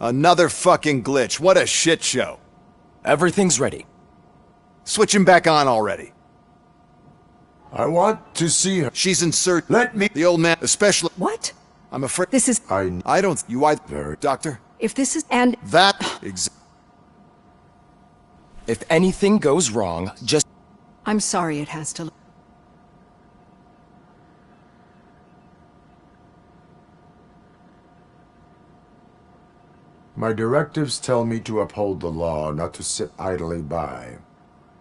Another fucking glitch. What a shit show. Everything's ready. Switch him back on already. I want to see her. She's in search. Let me. The old man, especially. What? I'm afraid. This is... I don't. You either. Doctor? If this is... And... That. If anything goes wrong, just... I'm sorry it has to... My directives tell me to uphold the law, not to sit idly by.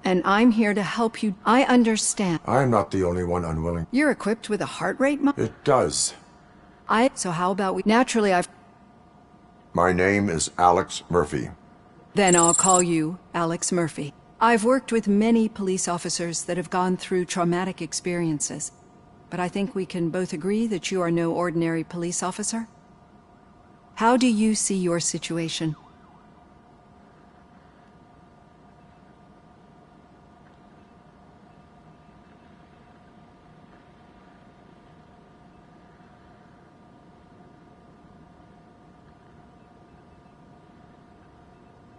And I'm here to help you. I understand. I'm not the only one unwilling. You're equipped with a heart rate It does. So how about we... Naturally, My name is Alex Murphy. Then I'll call you Alex Murphy. I've worked with many police officers that have gone through traumatic experiences. But I think we can both agree that you are no ordinary police officer? How do you see your situation?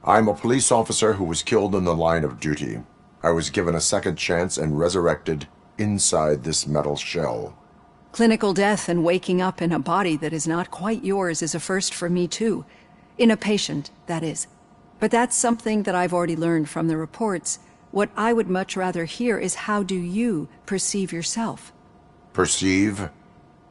I'm a police officer who was killed in the line of duty. I was given a second chance and resurrected inside this metal shell. Clinical death and waking up in a body that is not quite yours is a first for me too. In a patient, that is. But that's something that I've already learned from the reports. What I would much rather hear is how do you perceive yourself? Perceive?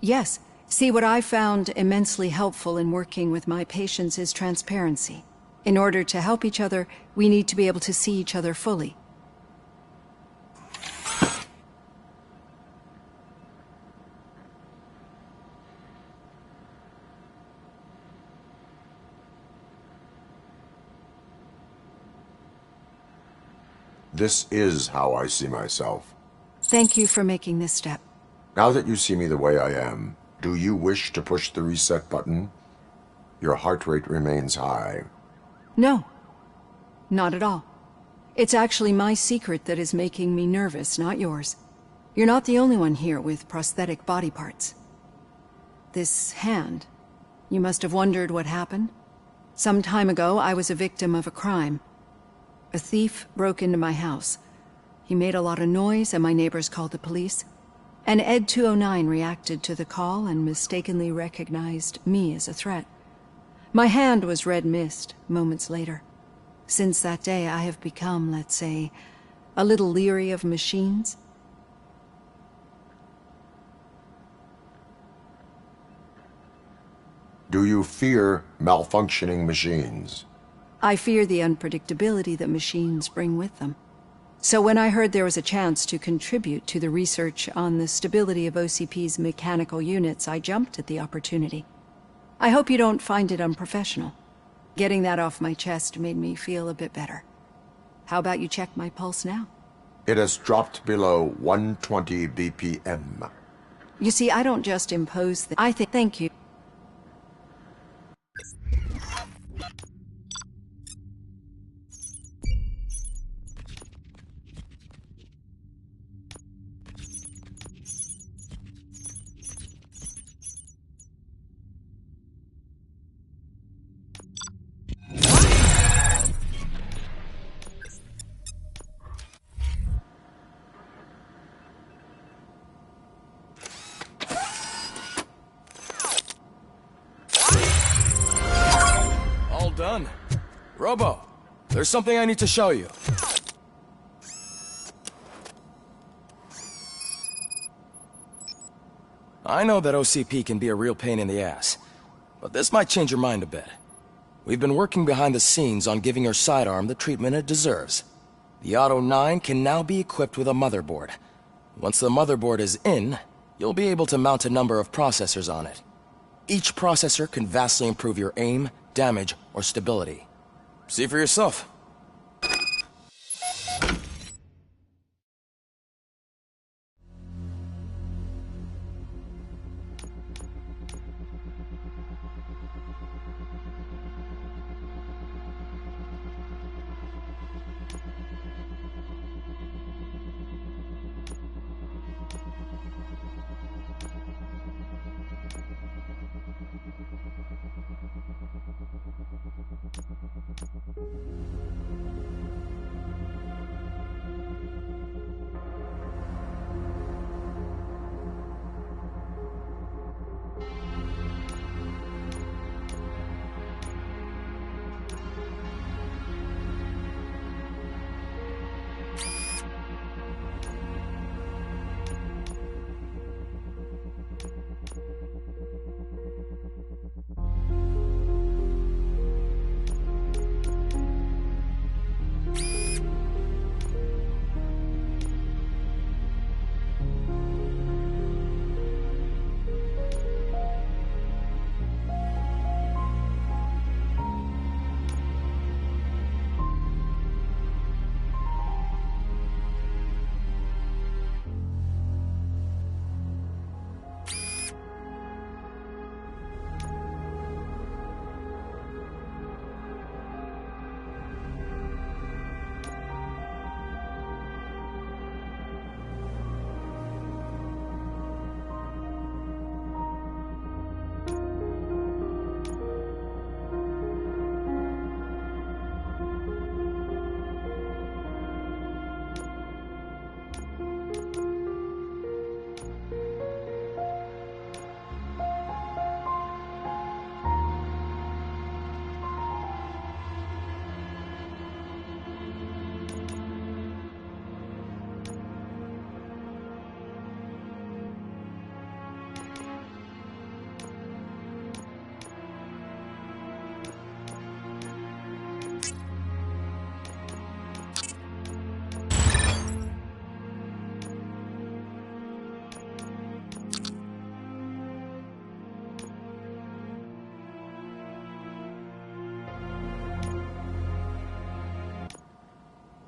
Yes. See, what I found immensely helpful in working with my patients is transparency. In order to help each other, we need to be able to see each other fully. This is how I see myself. Thank you for making this step. Now that you see me the way I am, do you wish to push the reset button? Your heart rate remains high. No. Not at all. It's actually my secret that is making me nervous, not yours. You're not the only one here with prosthetic body parts. This hand, you must have wondered what happened. Some time ago, I was a victim of a crime. A thief broke into my house. He made a lot of noise and my neighbors called the police. And Ed 209 reacted to the call and mistakenly recognized me as a threat. My hand was red mist moments later. Since that day, I have become, let's say, a little leery of machines. Do you fear malfunctioning machines? I fear the unpredictability that machines bring with them. So when I heard there was a chance to contribute to the research on the stability of OCP's mechanical units, I jumped at the opportunity. I hope you don't find it unprofessional. Getting that off my chest made me feel a bit better. How about you check my pulse now? It has dropped below 120 BPM. You see, I don't just impose thank you. Done. Robo, there's something I need to show you. I know that OCP can be a real pain in the ass, but this might change your mind a bit. We've been working behind the scenes on giving your sidearm the treatment it deserves. The Auto 9 can now be equipped with a motherboard. Once the motherboard is in, you'll be able to mount a number of processors on it. Each processor can vastly improve your aim, damage, or stability. See for yourself.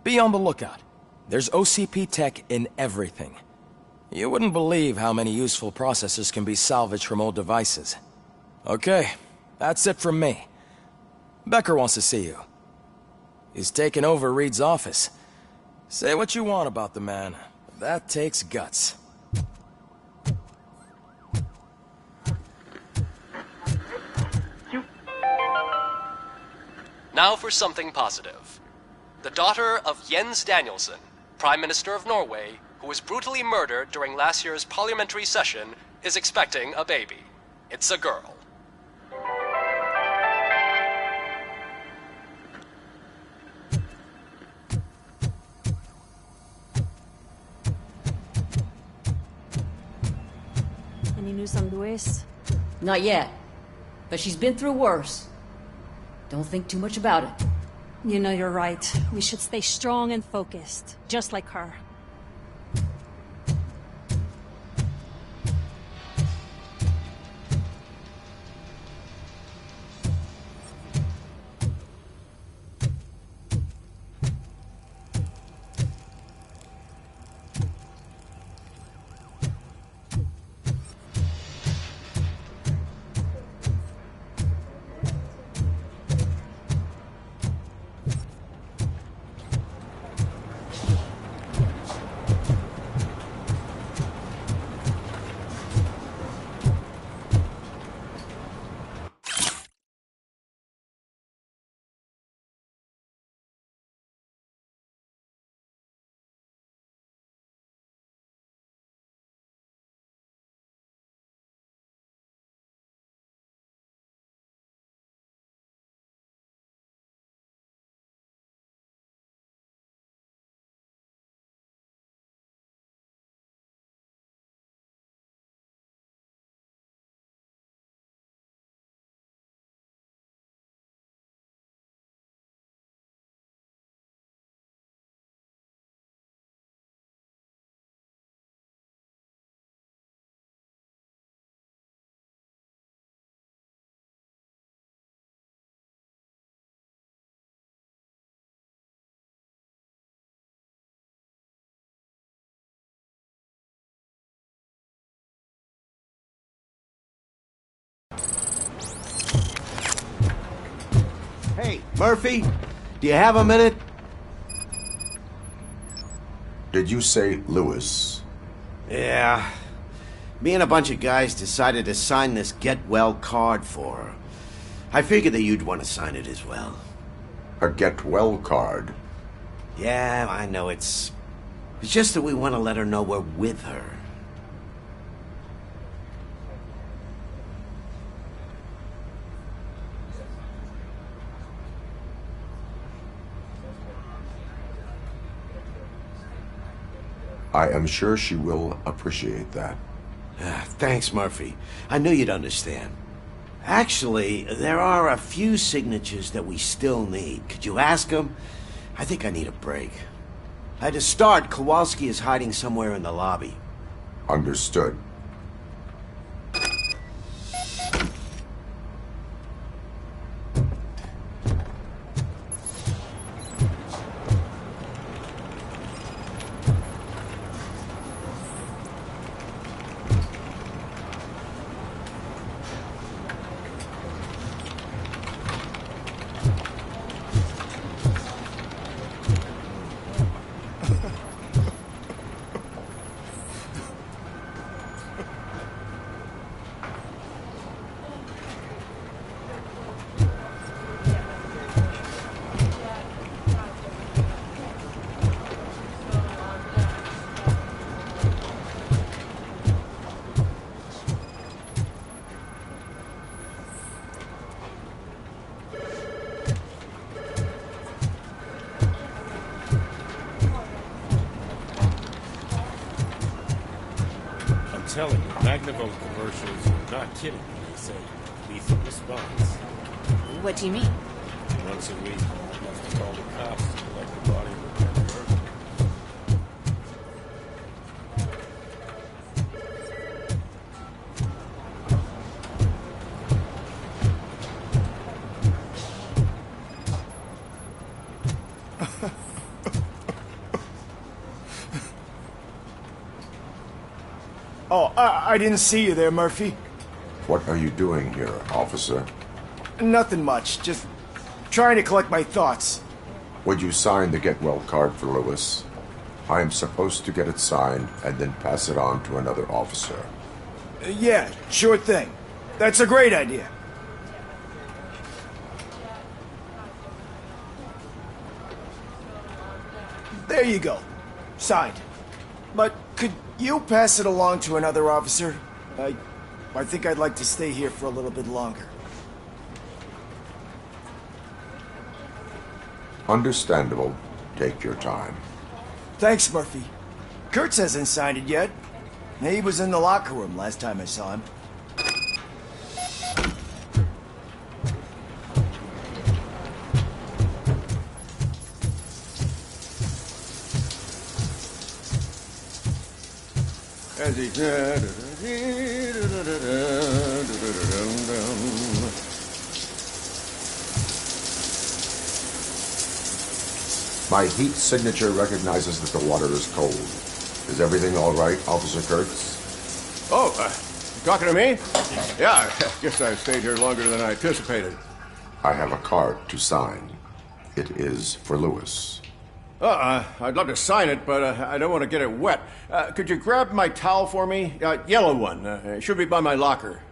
Be on the lookout. There's OCP tech in everything. You wouldn't believe how many useful processors can be salvaged from old devices. Okay, that's it from me. Becker wants to see you. He's taken over Reed's office. Say what you want about the man, but that takes guts. Now for something positive. The daughter of Jens Danielson, Prime Minister of Norway, who was brutally murdered during last year's parliamentary session, is expecting a baby. It's a girl. Any news on Luis? Not yet. But she's been through worse. Don't think too much about it. You know you're right. We should stay strong and focused, just like her. Hey, Murphy, do you have a minute? Did you say Lewis? Yeah. Me and a bunch of guys decided to sign this get well card for her. I figured that you'd want to sign it as well. A get well card? Yeah, I know it's just that we want to let her know we're with her. I am sure she will appreciate that. Thanks, Murphy. I knew you'd understand. Actually, there are a few signatures that we still need. Could you ask them? I think I need a break. To start, Kowalski is hiding somewhere in the lobby. Understood. Telling you, Magnavolt commercials are not kidding when they say lethal response. What do you mean? Once a week, I have to call the cops to collect the body of the murderer. Oh, I didn't see you there, Murphy. What are you doing here, officer? Nothing much, just trying to collect my thoughts. Would you sign the get well card for Lewis? I am supposed to get it signed and then pass it on to another officer. Yeah, sure thing. That's a great idea. There you go. Signed. But could you pass it along to another officer? I think I'd like to stay here for a little bit longer. Understandable. Take your time. Thanks, Murphy. Kurtz hasn't signed it yet. He was in the locker room last time I saw him. As he... My heat signature recognizes that the water is cold. Is everything all right, Officer Kurtz? Oh, talking to me? Yeah, I guess I stayed here longer than I anticipated. I have a card to sign. It is for Lewis. I'd love to sign it, but I don't want to get it wet. Could you grab my towel for me? Yellow one. It should be by my locker.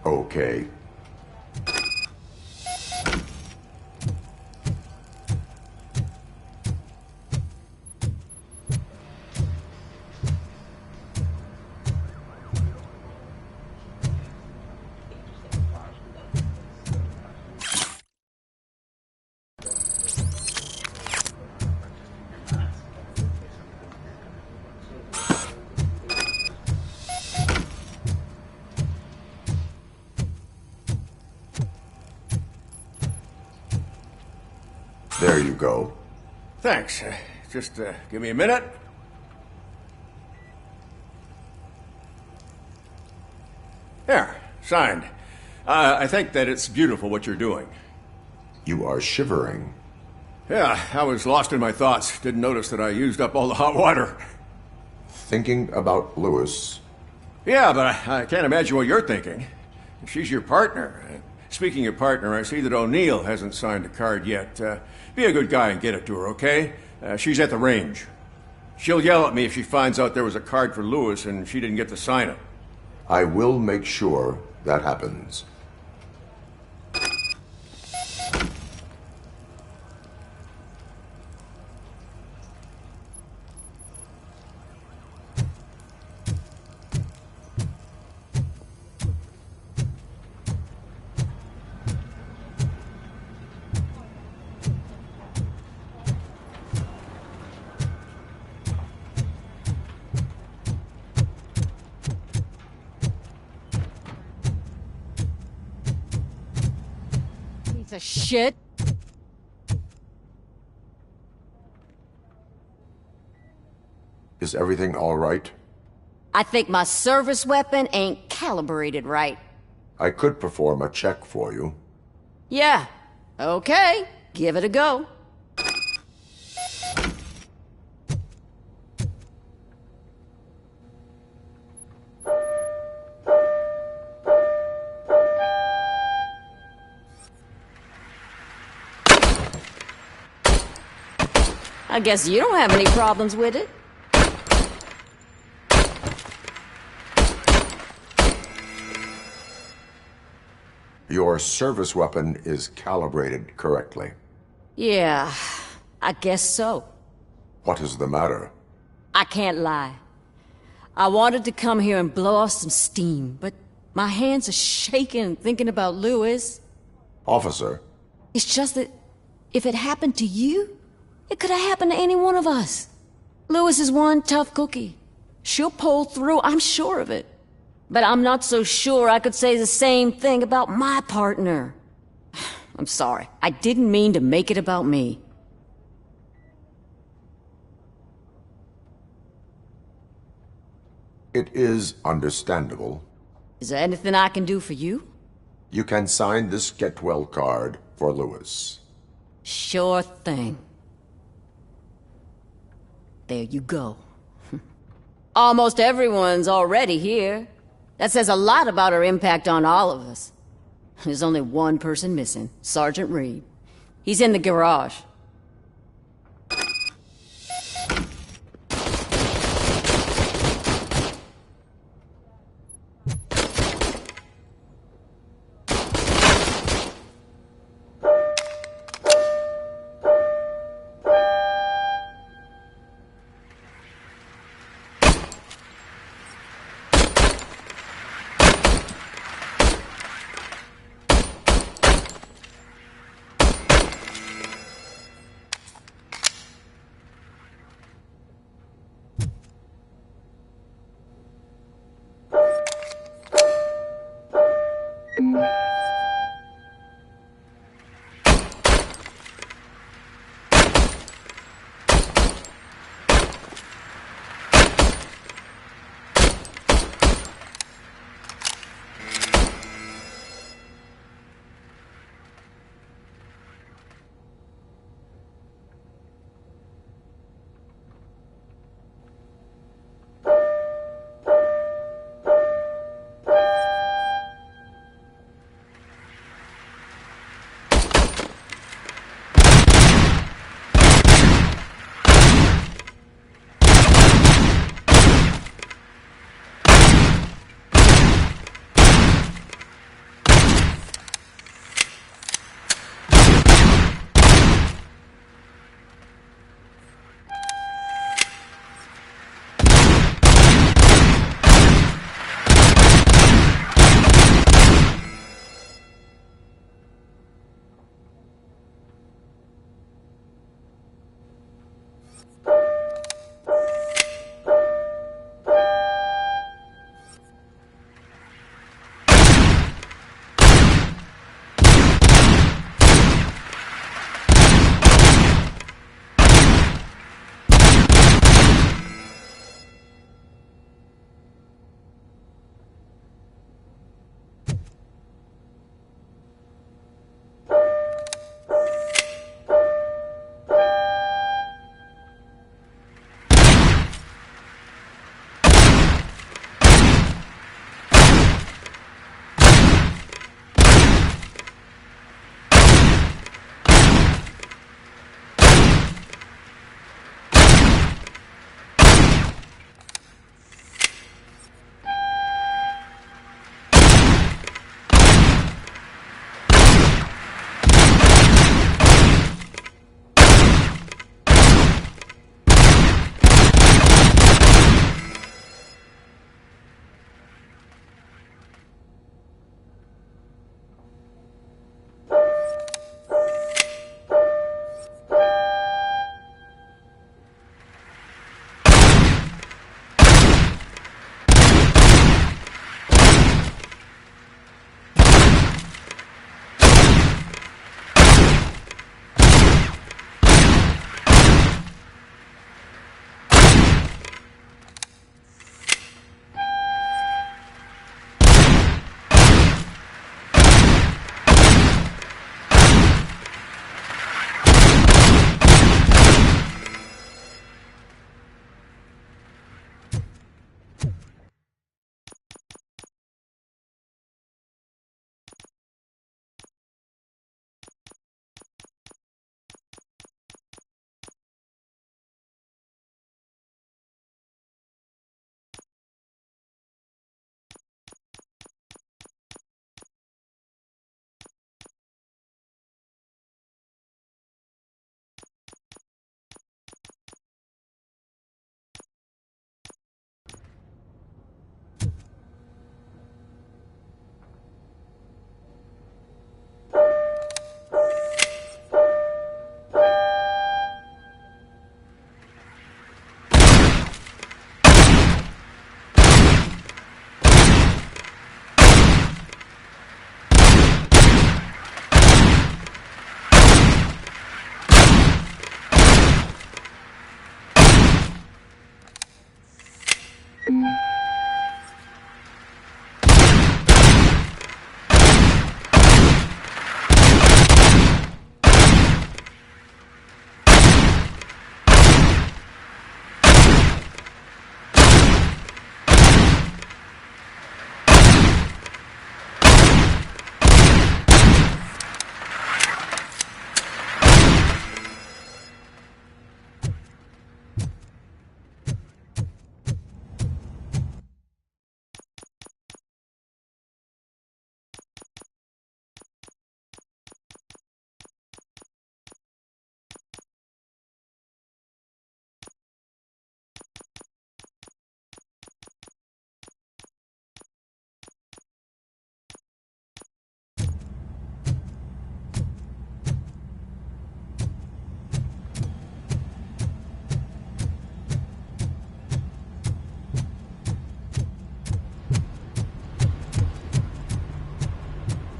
Okay. There you go. Thanks. Just give me a minute. There, signed. I think that it's beautiful what you're doing. You are shivering. Yeah, I was lost in my thoughts. Didn't notice that I used up all the hot water. Thinking about Lewis. Yeah, but I can't imagine what you're thinking. She's your partner. Speaking of partner, I see that O'Neill hasn't signed a card yet. Be a good guy and get it to her, okay? She's at the range. She'll yell at me if she finds out there was a card for Lewis and she didn't get to sign it. I will make sure that happens. Piece of shit. Is everything all right? I think my service weapon ain't calibrated right. I could perform a check for you. Yeah, okay. Give it a go. I guess you don't have any problems with it. Your service weapon is calibrated correctly. Yeah, I guess so. What is the matter? I can't lie. I wanted to come here and blow off some steam, but my hands are shaking thinking about Lewis. Officer, It's just that if it happened to you, it could have happened to any one of us. Lewis is one tough cookie. She'll pull through, I'm sure of it. But I'm not so sure I could say the same thing about my partner. I'm sorry. I didn't mean to make it about me. it is understandable. Is there anything I can do for you? You can sign this get well card for Lewis. Sure thing. There you go. Almost everyone's already here. That says a lot about her impact on all of us. There's only one person missing, Sergeant Reed. He's in the garage.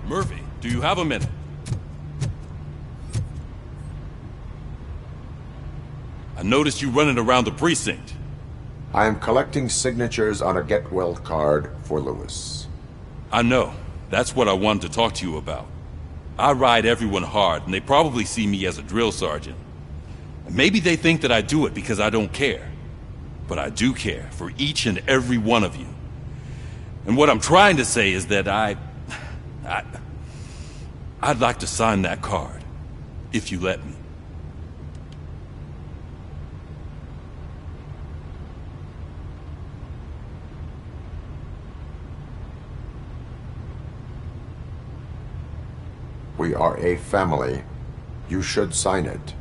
Murphy, do you have a minute? I noticed you running around the precinct. I am collecting signatures on a get well card for Lewis. I know. That's what I wanted to talk to you about. I ride everyone hard, and they probably see me as a drill sergeant. And maybe they think that I do it because I don't care. But I do care for each and every one of you. And what I'm trying to say is that I'd like to sign that card, if you let me. We are a family. You should sign it.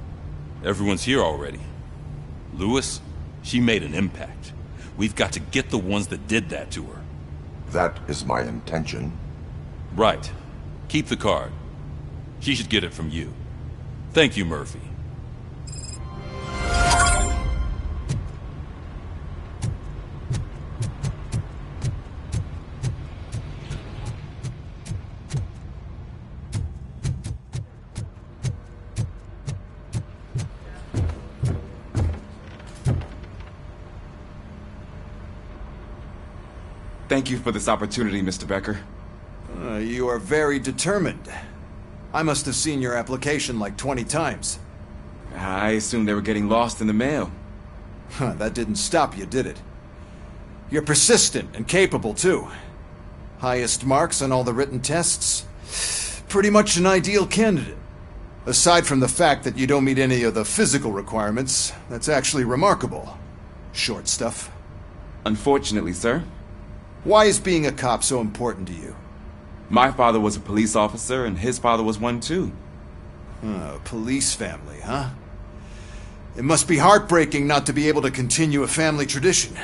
Everyone's here already. Lewis, she made an impact. We've got to get the ones that did that to her. That is my intention. Right. Keep the card. She should get it from you. Thank you, Murphy. Thank you for this opportunity, Mr. Becker. You are very determined. I must have seen your application like 20 times. I assumed they were getting lost in the mail. That didn't stop you, did it? You're persistent and capable, too. Highest marks on all the written tests. Pretty much an ideal candidate. Aside from the fact that you don't meet any of the physical requirements, that's actually remarkable. Short stuff. Unfortunately, sir. Why is being a cop so important to you? My father was a police officer, and his father was one too. Police family, huh? It must be heartbreaking not to be able to continue a family tradition.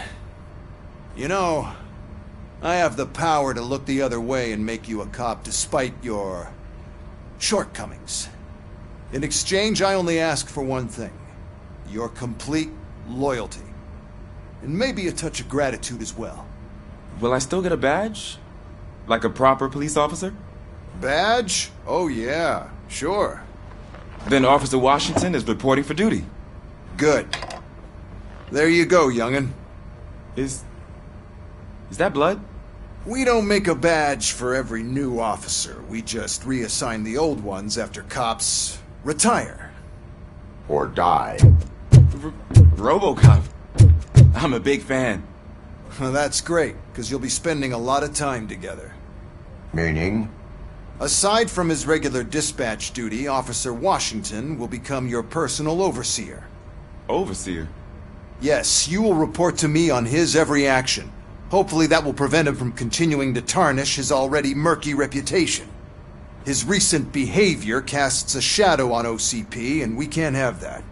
You know, I have the power to look the other way and make you a cop despite your shortcomings. In exchange, I only ask for one thing. Your complete loyalty. And maybe a touch of gratitude as well. Will I still get a badge? Like a proper police officer? Badge? Oh yeah, sure. Then Officer Washington is reporting for duty. Good. There you go, young'un. Is that blood? We don't make a badge for every new officer. We just reassign the old ones after cops retire. Or die. RoboCop. I'm a big fan. That's great, because you'll be spending a lot of time together. Meaning? Aside from his regular dispatch duty, Officer Washington will become your personal overseer. Overseer? Yes, you will report to me on his every action. Hopefully that will prevent him from continuing to tarnish his already murky reputation. His recent behavior casts a shadow on OCP, and we can't have that.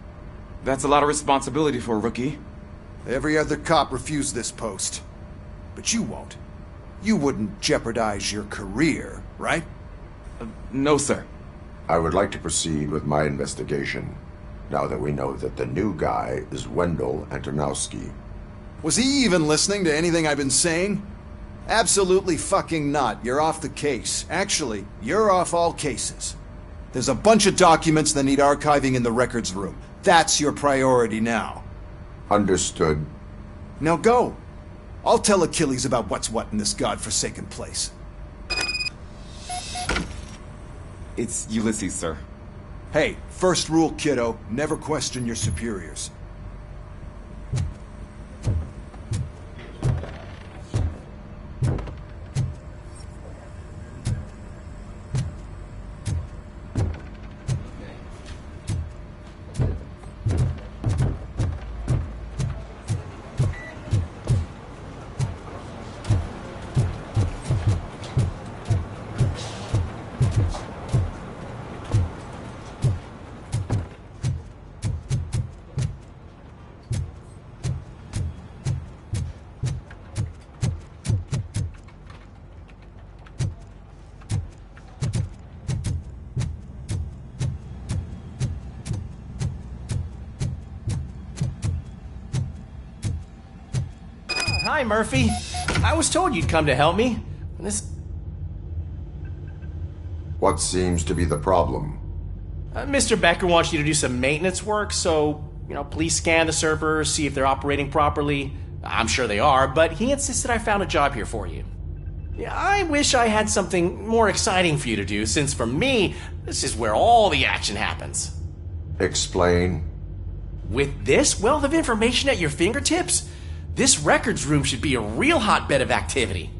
That's a lot of responsibility for a rookie. Every other cop refused this post. But you won't. You wouldn't jeopardize your career, right? No, sir. I would like to proceed with my investigation, now that we know that the new guy is Wendell Antonowski. Was he even listening to anything I've been saying? Absolutely fucking not. You're off the case. Actually, you're off all cases. There's a bunch of documents that need archiving in the records room. That's your priority now. Understood. Now go. I'll tell Achilles about what's what in this godforsaken place. It's Ulysses, sir. Hey, first rule, kiddo. Never question your superiors. Hi, Murphy. I was told you'd come to help me. This... What seems to be the problem? Mr. Becker wants you to do some maintenance work, so, please scan the servers, see if they're operating properly. I'm sure they are, but he insisted I found a job here for you. Yeah, I wish I had something more exciting for you to do, since for me, this is where all the action happens. Explain. With this wealth of information at your fingertips, this records room should be a real hotbed of activity.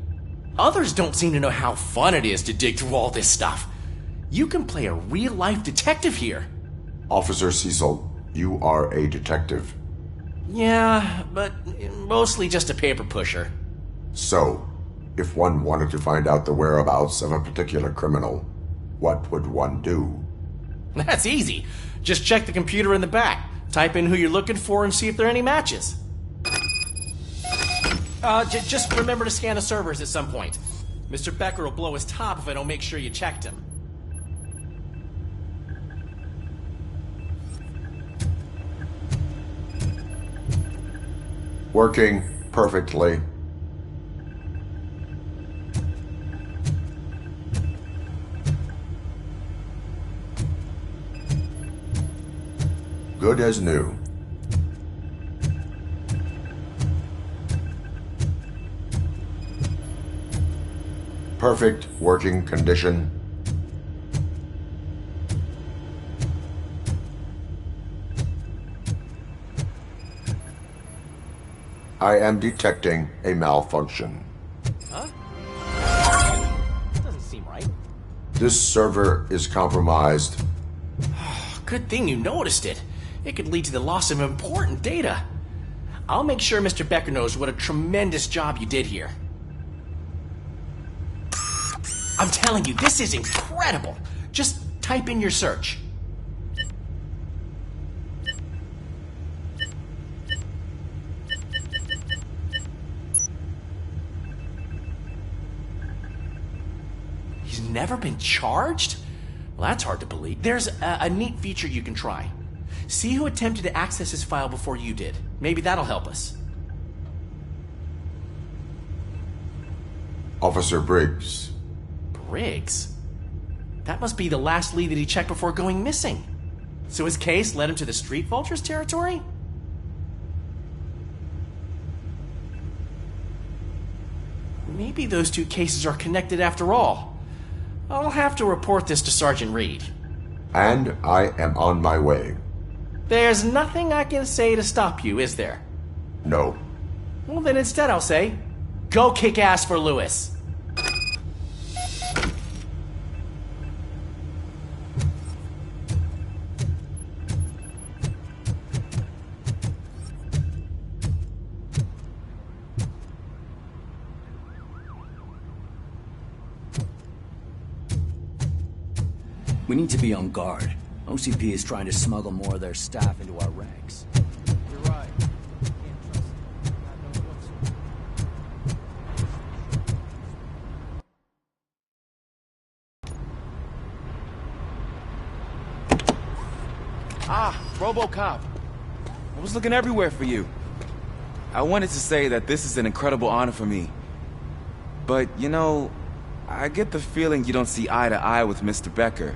Others don't seem to know how fun it is to dig through all this stuff. You can play a real-life detective here. Officer Cecil, you are a detective. Yeah, but mostly just a paper pusher. So, if one wanted to find out the whereabouts of a particular criminal, what would one do? That's easy. Just check the computer in the back, type in who you're looking for, and see if there are any matches. Just remember to scan the servers at some point. Mr. Becker will blow his top if I don't make sure you checked him. Working perfectly. Good as new. Perfect working condition. I am detecting a malfunction. Huh? Doesn't seem right. This server is compromised. Good thing you noticed it. It could lead to the loss of important data. I'll make sure Mr. Becker knows what a tremendous job you did here. I'm telling you, this is incredible. Just type in your search. He's never been charged? Well, that's hard to believe. There's a neat feature you can try. See who attempted to access his file before you did. Maybe that'll help us. Officer Briggs. Briggs? That must be the last lead that he checked before going missing. So his case led him to the Street Vultures territory? Maybe those two cases are connected after all. I'll have to report this to Sergeant Reed. And I am on my way. There's nothing I can say to stop you, is there? No. Well, then instead I'll say, go kick ass for Lewis. We need to be on guard. OCP is trying to smuggle more of their staff into our ranks. You're right. Can't trust them. God knows Ah, RoboCop. I was looking everywhere for you. I wanted to say that this is an incredible honor for me. But, I get the feeling you don't see eye to eye with Mr. Becker.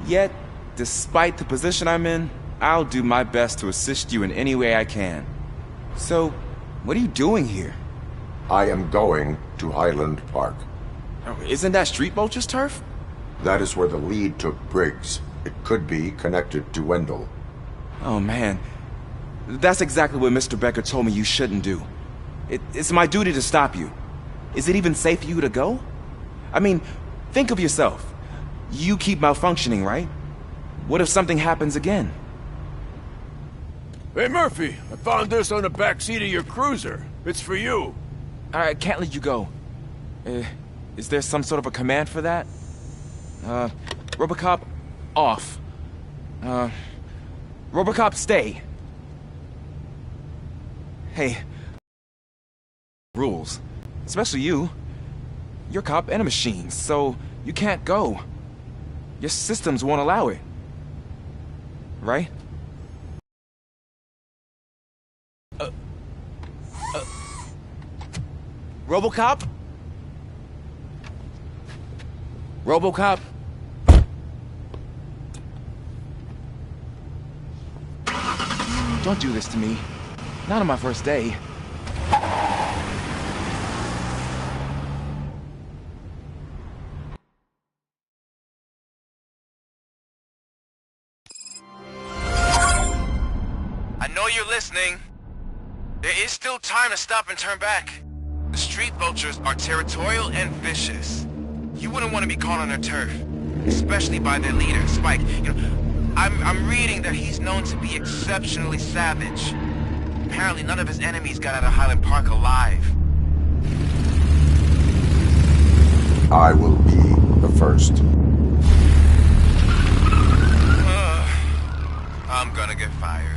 Yet, despite the position I'm in, I'll do my best to assist you in any way I can. So, what are you doing here? I am going to Highland Park. Oh, isn't that Street Vulture's turf? That is where the lead took Briggs. It could be connected to Wendell. Oh man, that's exactly what Mr. Becker told me you shouldn't do. It's my duty to stop you. Is it even safe for you to go? I mean, think of yourself. You keep malfunctioning, right? What if something happens again? Hey, Murphy, I found this on the back seat of your cruiser. It's for you. I can't let you go. Is there some sort of a command for that? RoboCop, off. RoboCop, stay. Hey. Rules. Especially you. You're a cop and a machine, so you can't go. Your systems won't allow it. Right? RoboCop? RoboCop? Don't do this to me. Not on my first day. I know you're listening. There is still time to stop and turn back. The street vultures are territorial and vicious. You wouldn't want to be caught on their turf, especially by their leader, Spike. You know, I'm reading that he's known to be exceptionally savage. Apparently none of his enemies got out of Highland Park alive. I will be the first. I'm gonna get fired.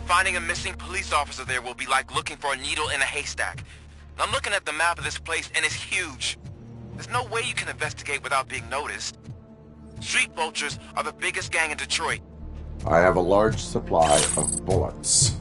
Finding a missing police officer there will be like looking for a needle in a haystack. I'm looking at the map of this place and it's huge. There's no way you can investigate without being noticed. Street vultures are the biggest gang in Detroit. I have a large supply of bullets.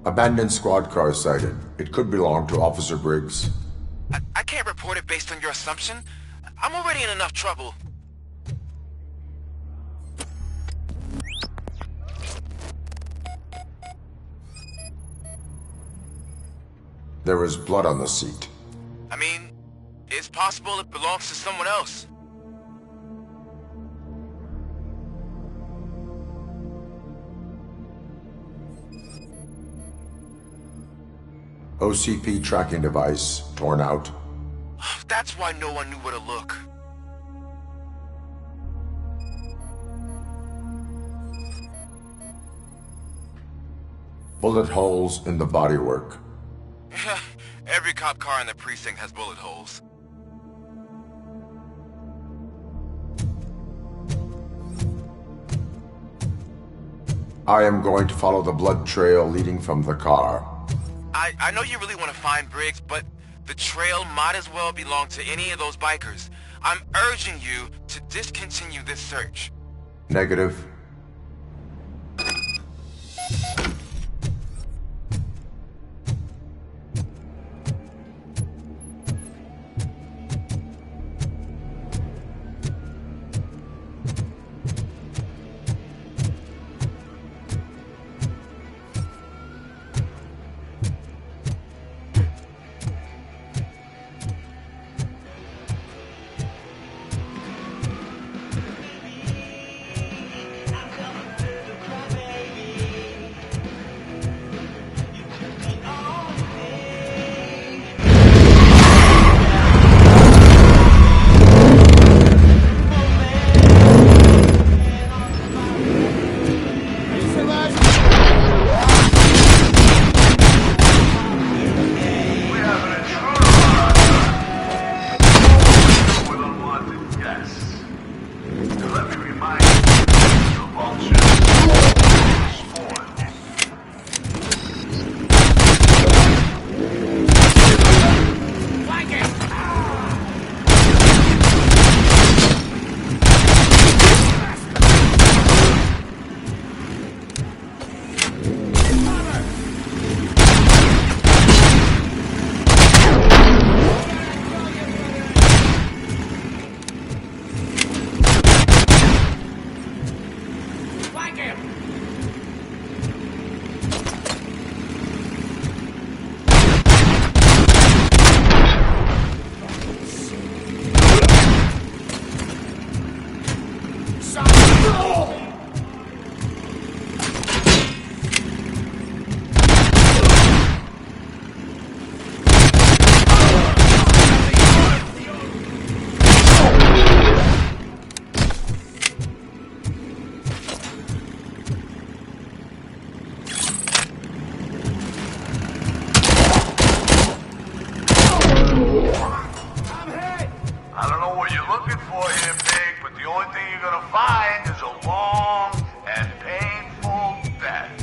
Abandoned squad car sighted. It could belong to Officer Briggs. I can't report it based on your assumption. I'm already in enough trouble. There is blood on the seat. I mean, it's possible it belongs to someone else. OCP tracking device torn out. That's why no one knew where to look. Bullet holes in the bodywork. Every cop car in the precinct has bullet holes. I am going to follow the blood trail leading from the car. I know you really want to find Briggs, but the trail might as well belong to any of those bikers. I'm urging you to discontinue this search. Negative. I don't know what you're looking for here, Pig, but the only thing you're gonna find is a long and painful death.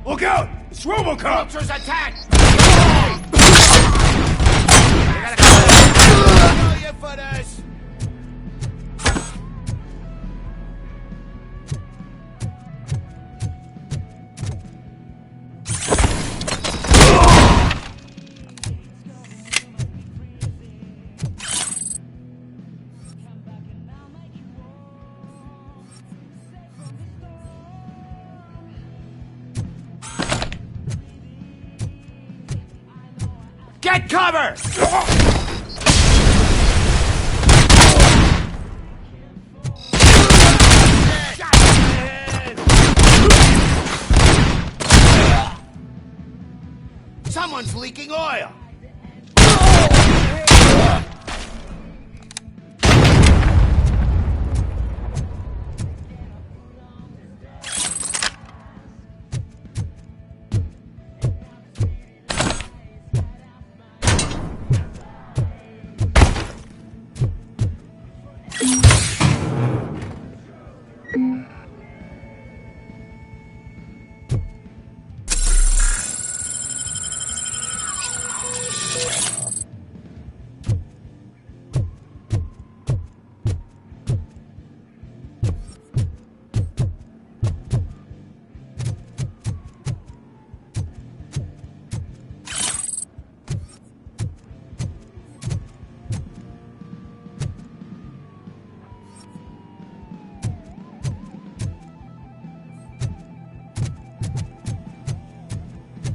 Look out! It's Robo Vultures attack! Get cover! Someone's leaking oil!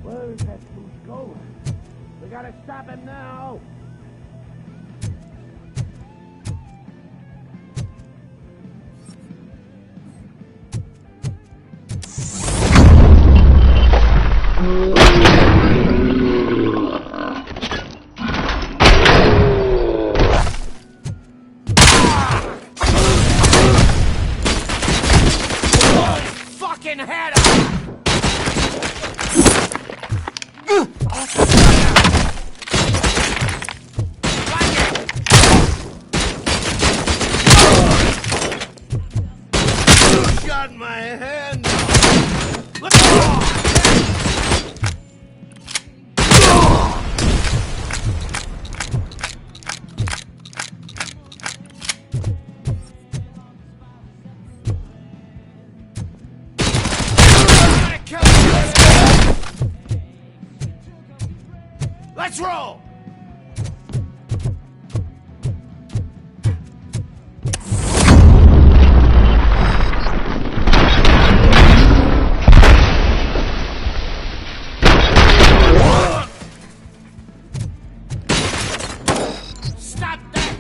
Where's that who's going? We gotta stop him now! Fucking head Got my hand! Let's roll! Stop that!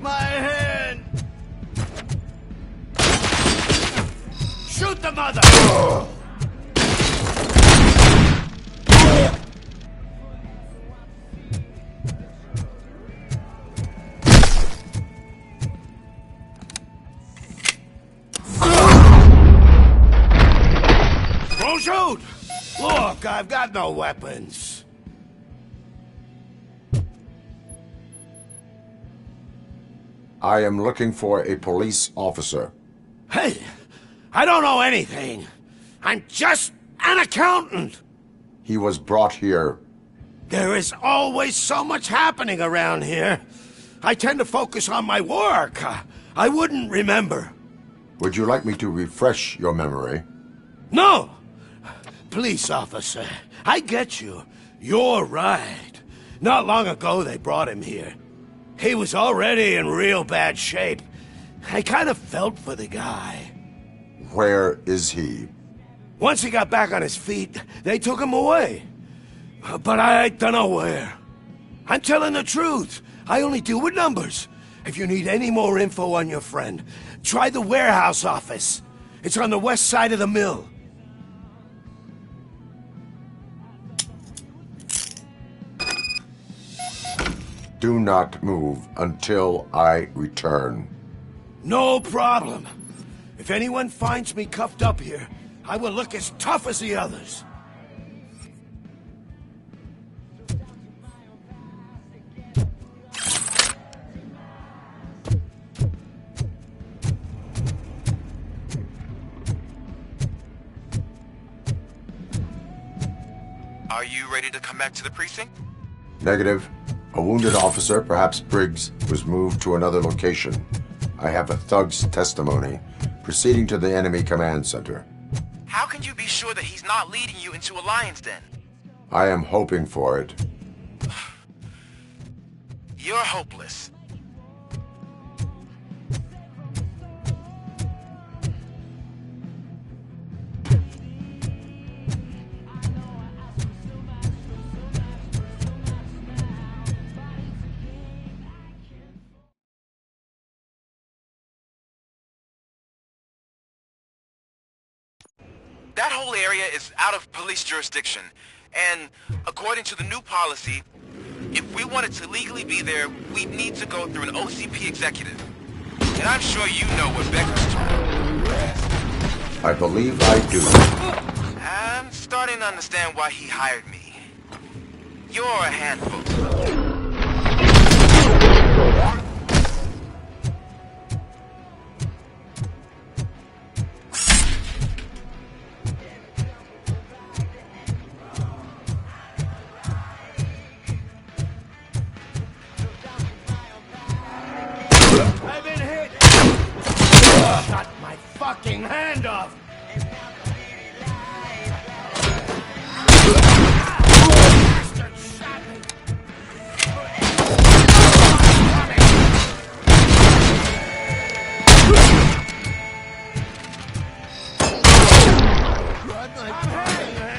My hand! Shoot the mother! Don't shoot! Look, I've got no weapons. I am looking for a police officer. Hey, I don't know anything. I'm just an accountant. He was brought here. There is always so much happening around here. I tend to focus on my work. I wouldn't remember. Would you like me to refresh your memory? No! Police officer, I get you. You're right. Not long ago they brought him here. He was already in real bad shape. I kind of felt for the guy. Where is he? Once he got back on his feet, they took him away. But I don't know where. I'm telling the truth. I only deal with numbers. If you need any more info on your friend, try the warehouse office. It's on the west side of the mill. Do not move until I return. No problem. If anyone finds me cuffed up here, I will look as tough as the others. Are you ready to come back to the precinct? Negative. A wounded officer, perhaps Briggs, was moved to another location. I have a thug's testimony, proceeding to the enemy command center. How can you be sure that he's not leading you into a lion's den? I am hoping for it. You're hopeless. That whole area is out of police jurisdiction, and according to the new policy, if we wanted to legally be there, we'd need to go through an OCP executive. And I'm sure you know what Becker's term is. I believe I do. I'm starting to understand why he hired me. You're a handful. I've been hit! Got my fucking hand off! Bastard shot me! Got my fucking hand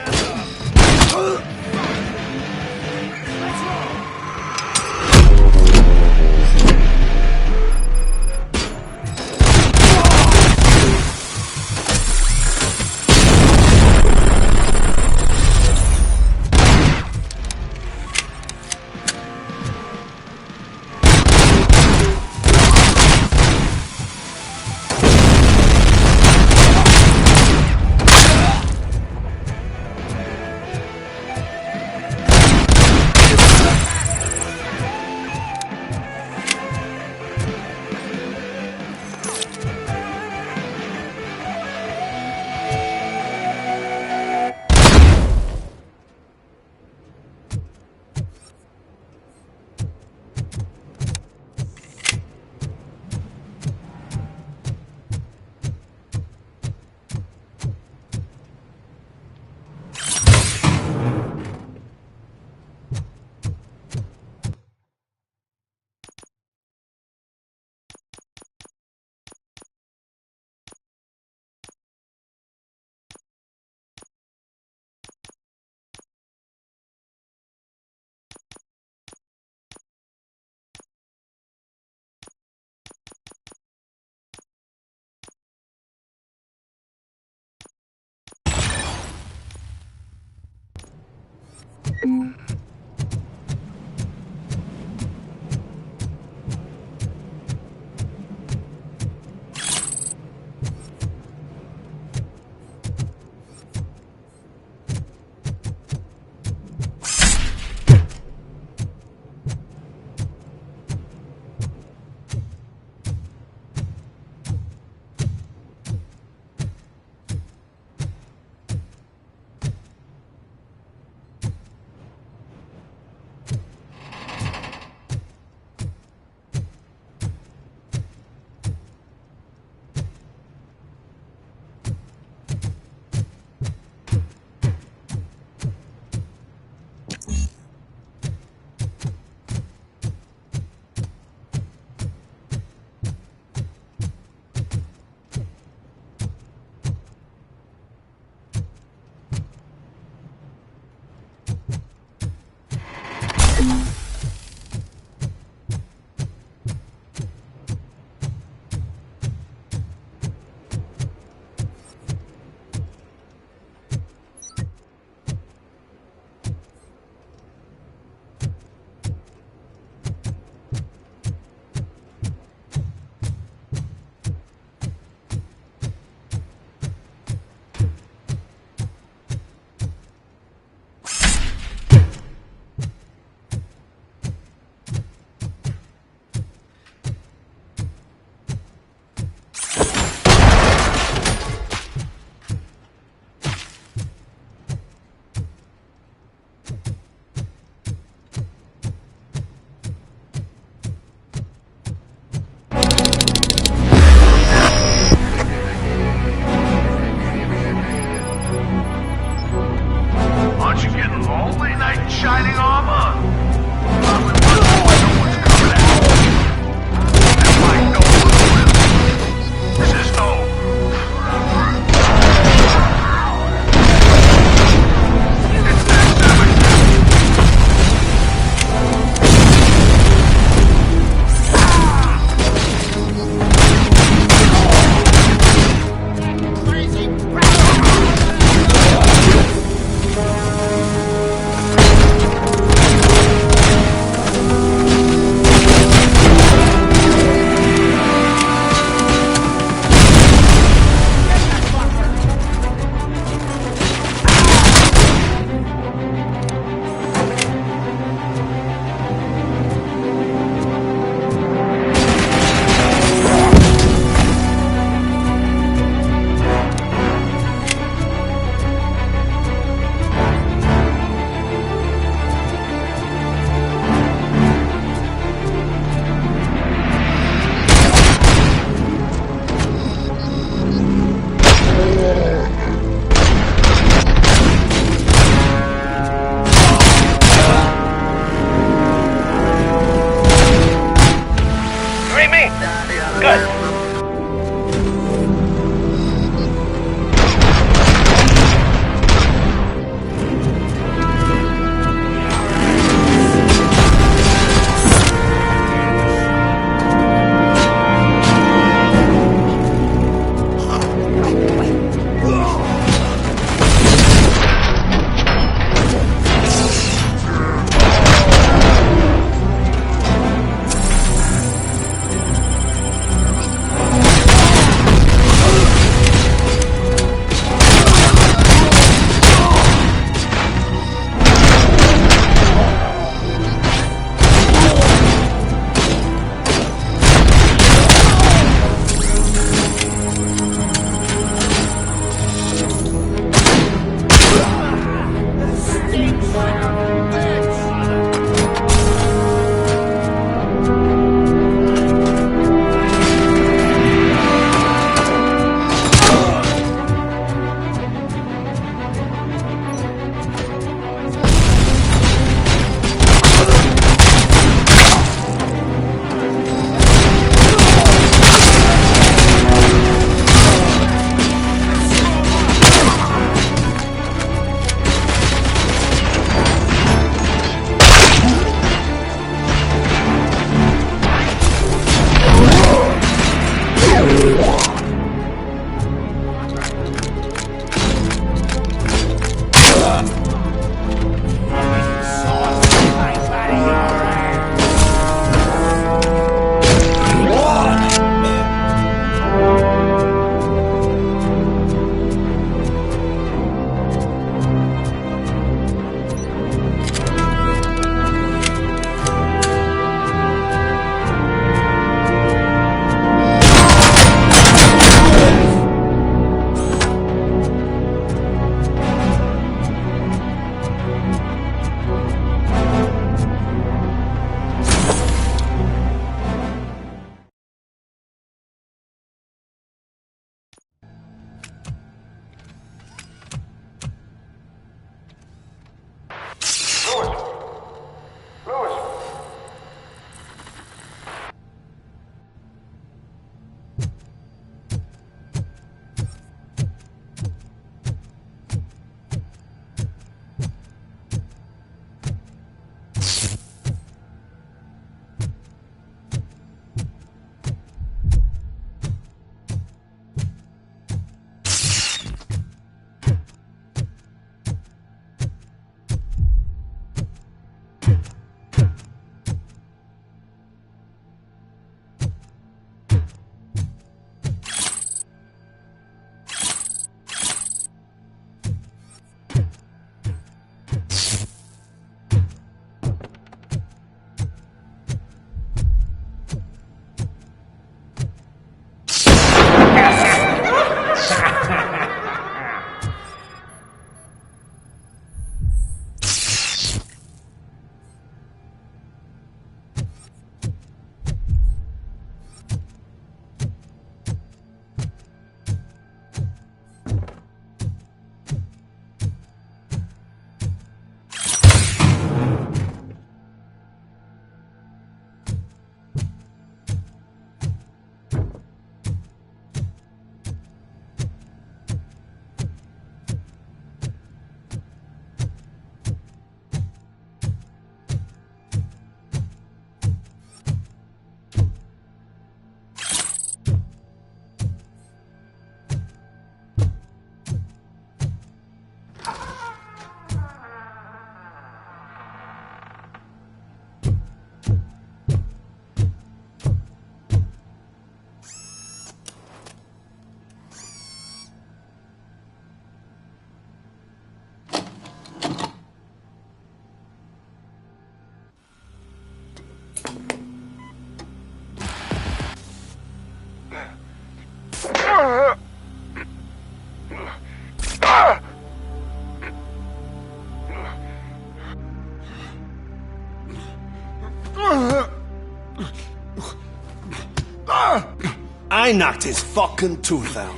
I knocked his fucking tooth out.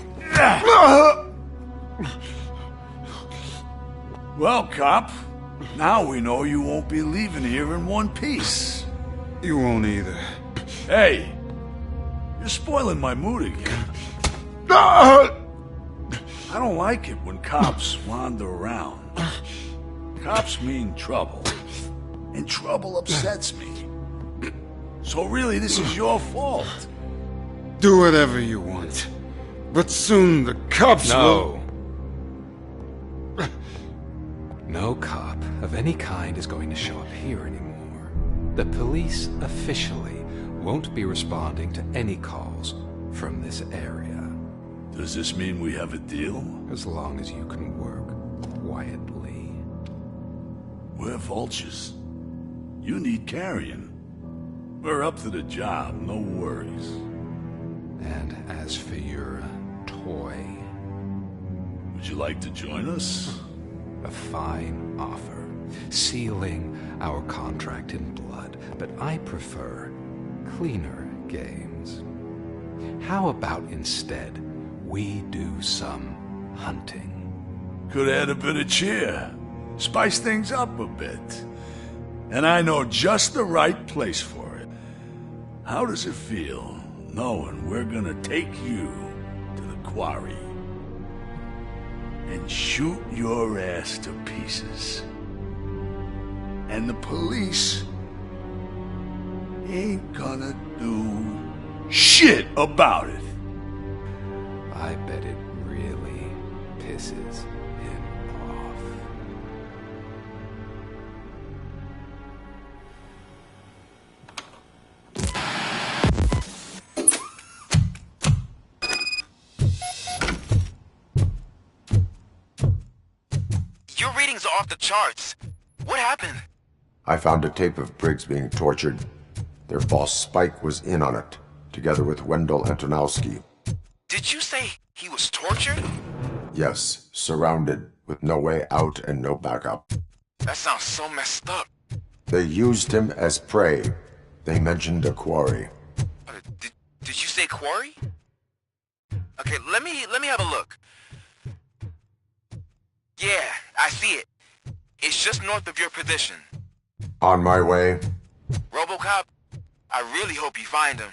Well, cop, now we know you won't be leaving here in one piece. You won't either. Hey, you're spoiling my mood again. I don't like it when cops wander around. Cops mean trouble, and trouble upsets me. So really, this is your fault. Do whatever you want. But soon the cops will... No cop of any kind is going to show up here anymore. The police officially won't be responding to any calls from this area. Does this mean we have a deal? As long as you can work quietly. We're vultures. You need carrying. We're up to the job, no worries. And as for your toy... Would you like to join us? A fine offer, sealing our contract in blood, but I prefer cleaner games. How about instead we do some hunting? Could add a bit of cheer, spice things up a bit. And I know just the right place for it. How does it feel knowing we're gonna take you to the quarry and shoot your ass to pieces? And the police ain't gonna do shit about it. I bet it really pisses him off. Your readings are off the charts. What happened? I found a tape of Briggs being tortured. Their boss Spike was in on it, together with Wendell Antonowski. Did you say he was tortured? Yes, surrounded, with no way out and no backup. That sounds so messed up. They used him as prey. They mentioned a quarry. Did you say quarry? Okay, let me have a look. Yeah, I see it. It's just north of your position. On my way. RoboCop, I really hope you find him.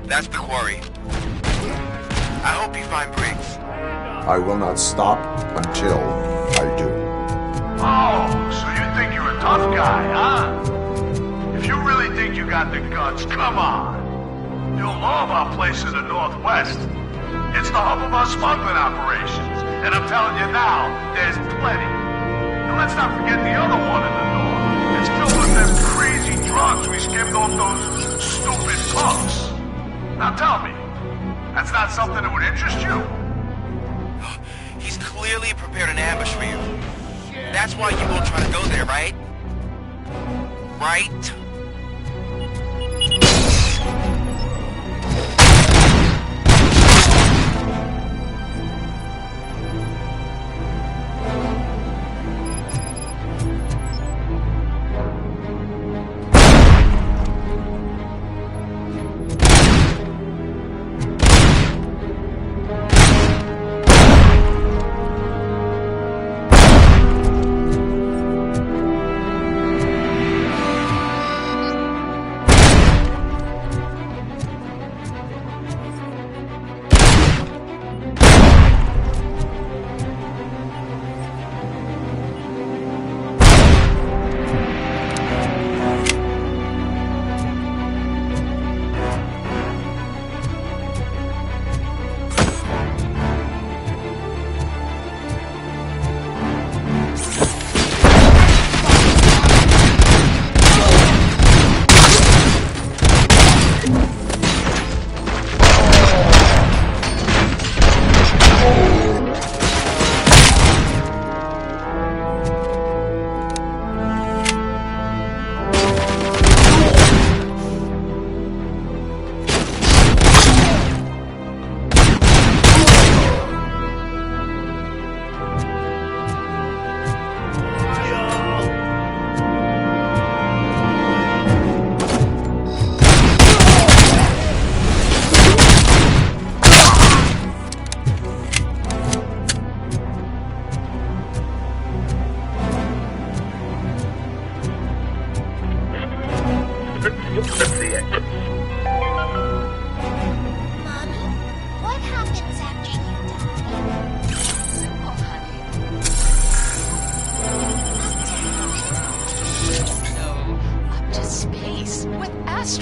That's the quarry. I hope you find Briggs. I will not stop until I do. Oh, so you think you're a tough guy, huh? If you really think you got the guts, come on. You'll know of our place in the Northwest. It's the hub of our smuggling operations. And I'm telling you now, there's plenty. And let's not forget the other one in the north. It's filled with them crazy drugs we skimmed off those stupid punks. Now tell me, that's not something that would interest you? He's clearly prepared an ambush for you. That's why you won't try to go there, right? Right?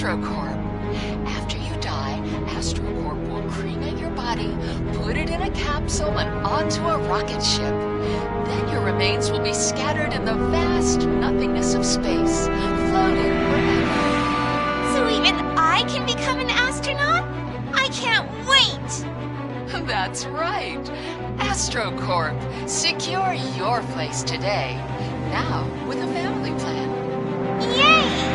AstroCorp. After you die, AstroCorp will cremate your body, put it in a capsule and onto a rocket ship. Then your remains will be scattered in the vast nothingness of space, floating forever. So even I can become an astronaut? I can't wait! That's right. AstroCorp. Secure your place today. Now with a family plan. Yay!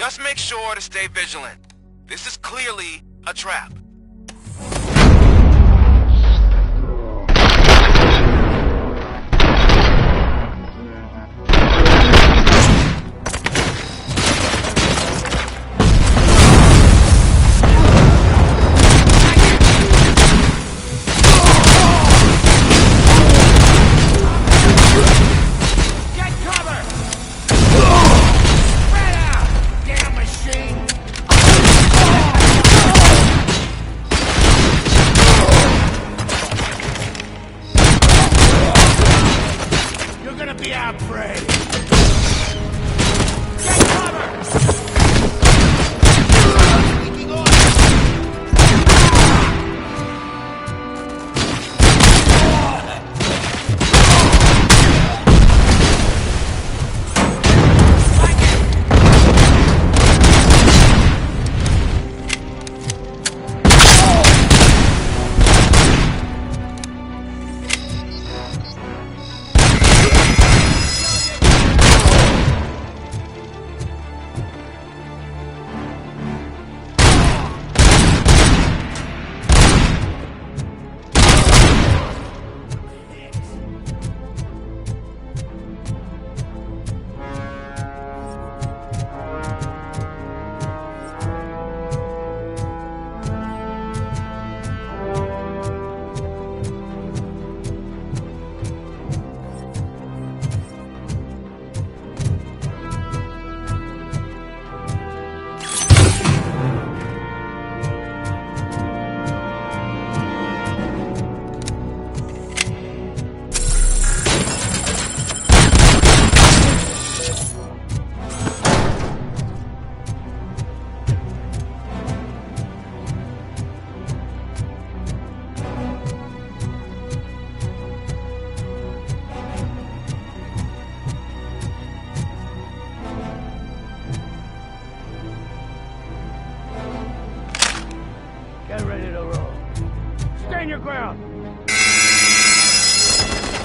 Just make sure to stay vigilant. This is clearly a trap. Get ready to roll. Stand your ground.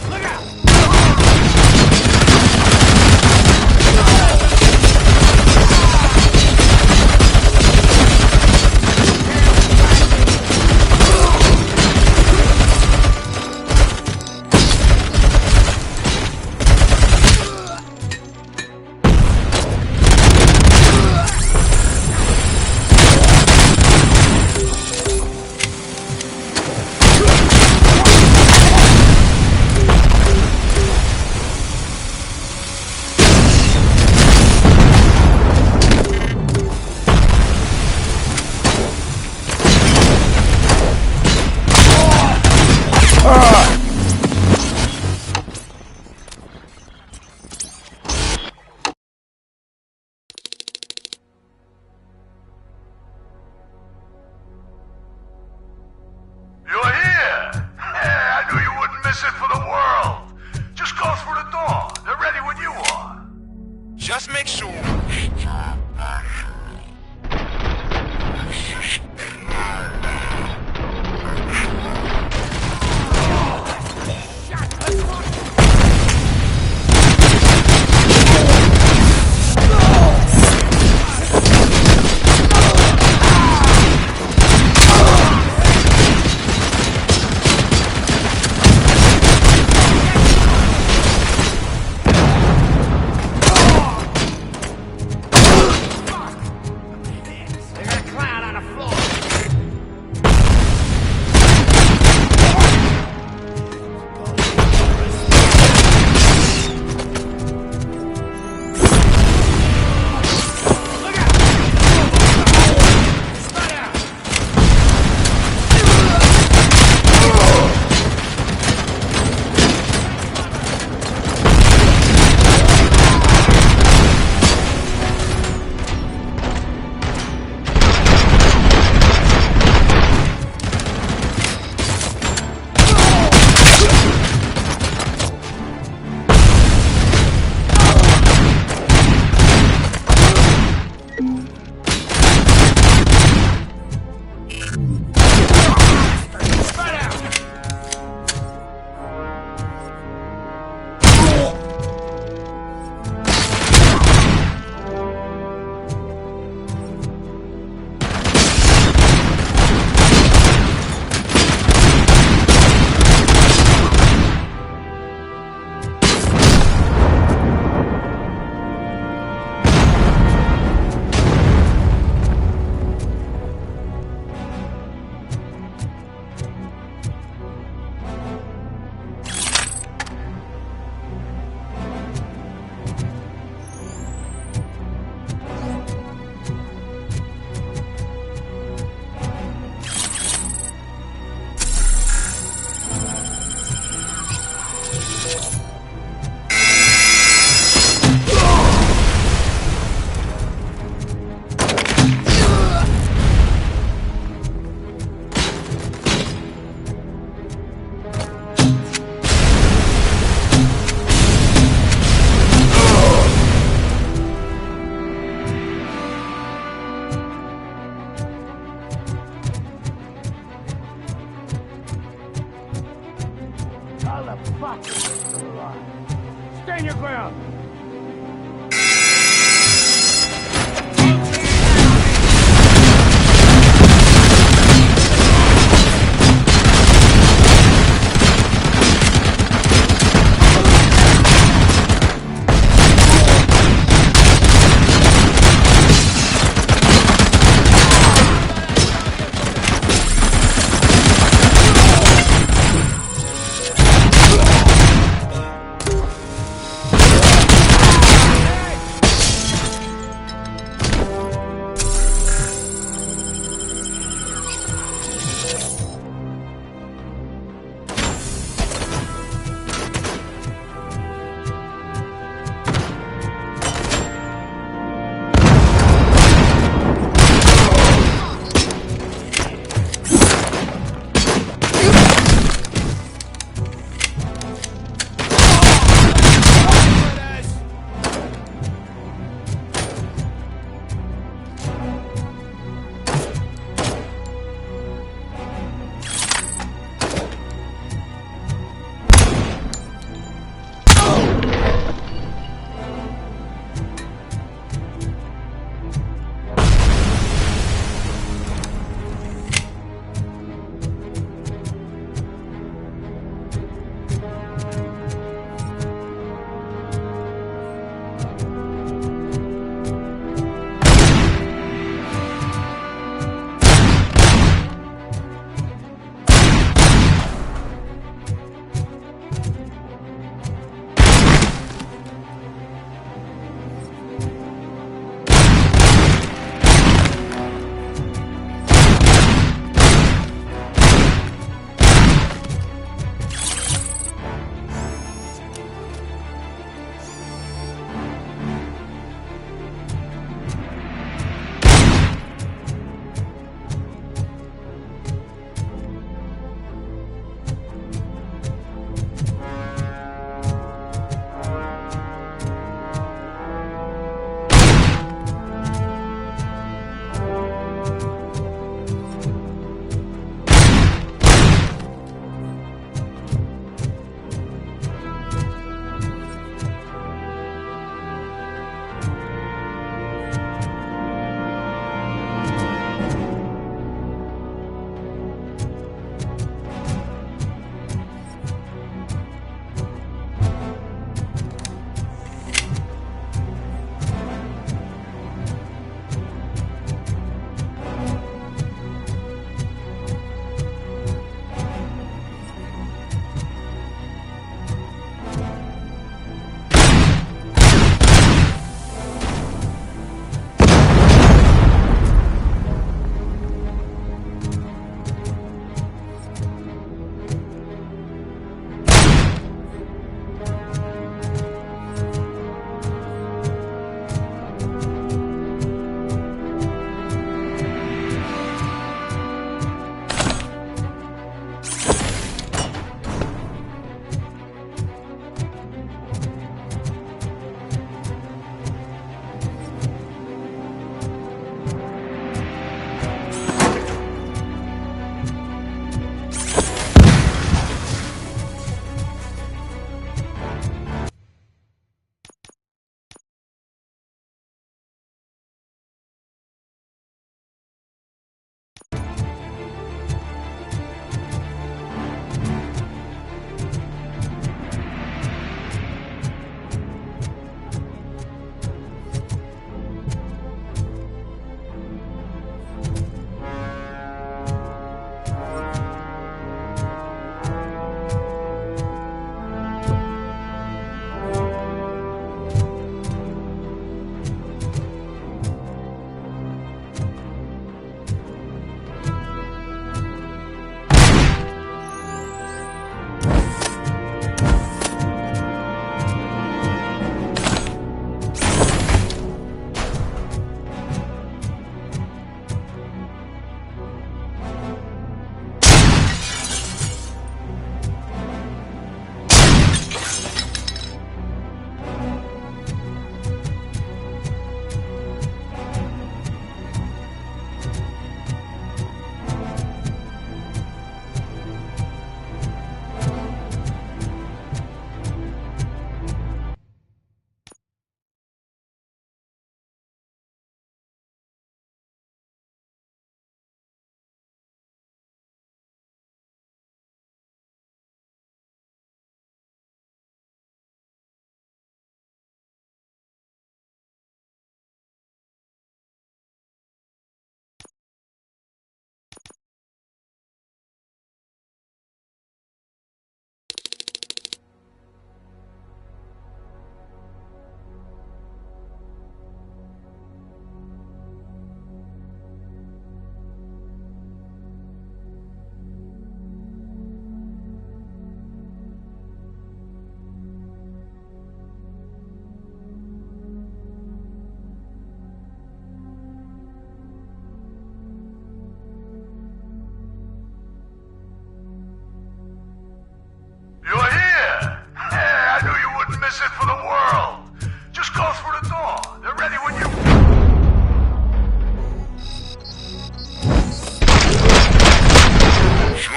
Look out! Just make sure. Stand your ground!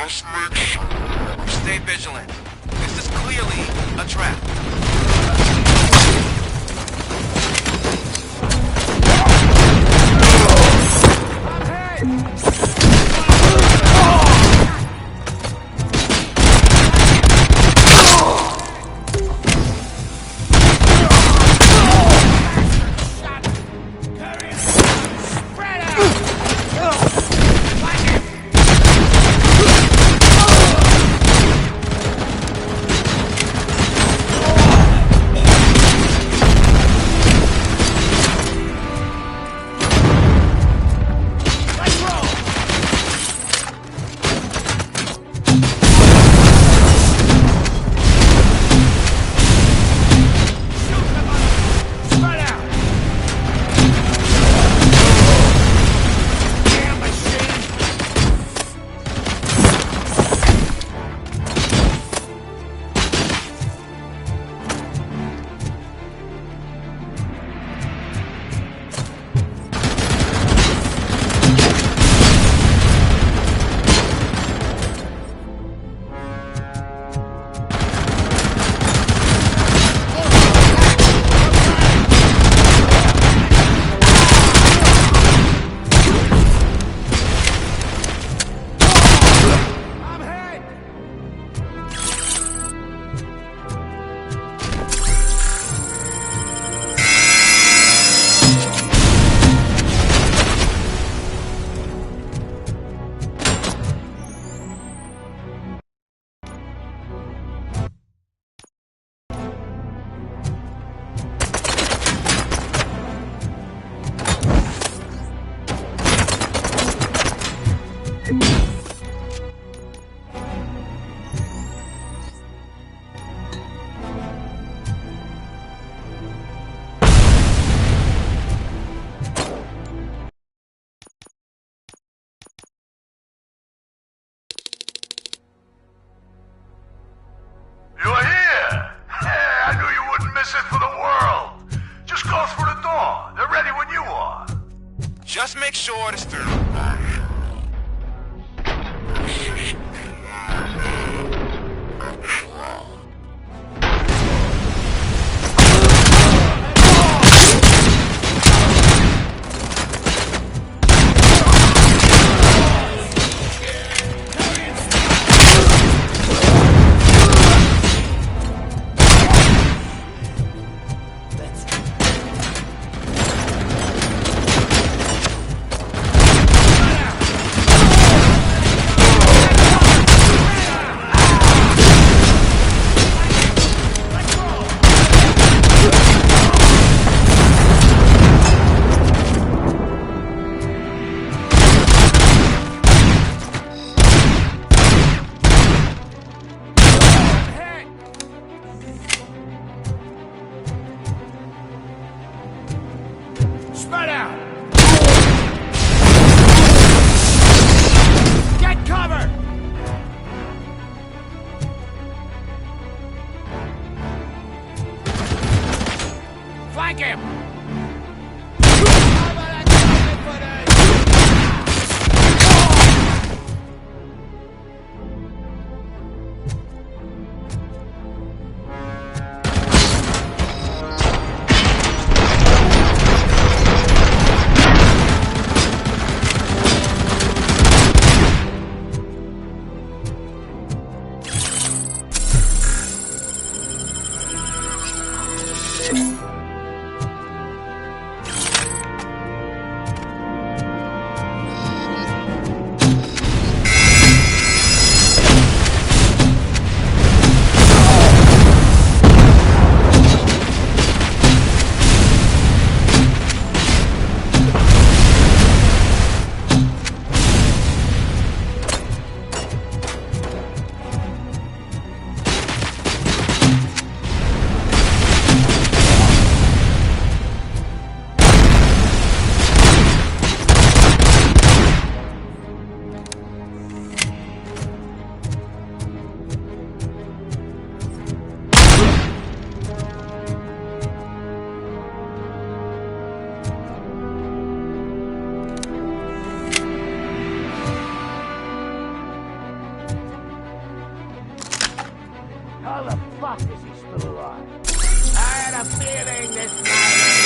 Just make sure. Stay vigilant. This is clearly a trap. Just make sure to stir. fuck is he still alive? I had a feeling this night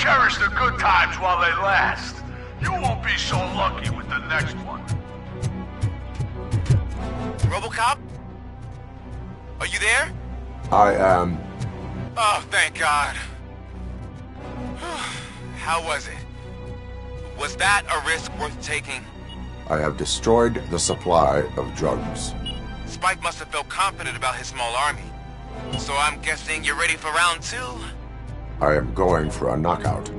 Cherish the good times while they last. You won't be so lucky with the next one. RoboCop? Are you there? I am. Oh, thank God. How was it? Was that a risk worth taking? I have destroyed the supply of drugs. Spike must have felt confident about his small army. So I'm guessing you're ready for round 2? I am going for a knockout.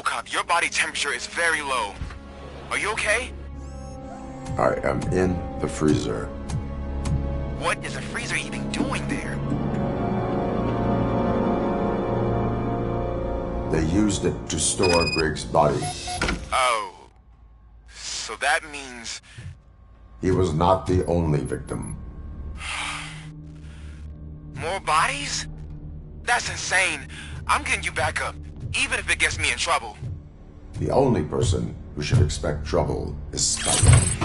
RoboCop, your body temperature is very low. Are you okay? I am in the freezer. What is a freezer even doing there? They used it to store Briggs' body. Oh. So that means... He was not the only victim. More bodies? That's insane. I'm getting you back up, even if it gets me in trouble. The only person who should expect trouble is Spike.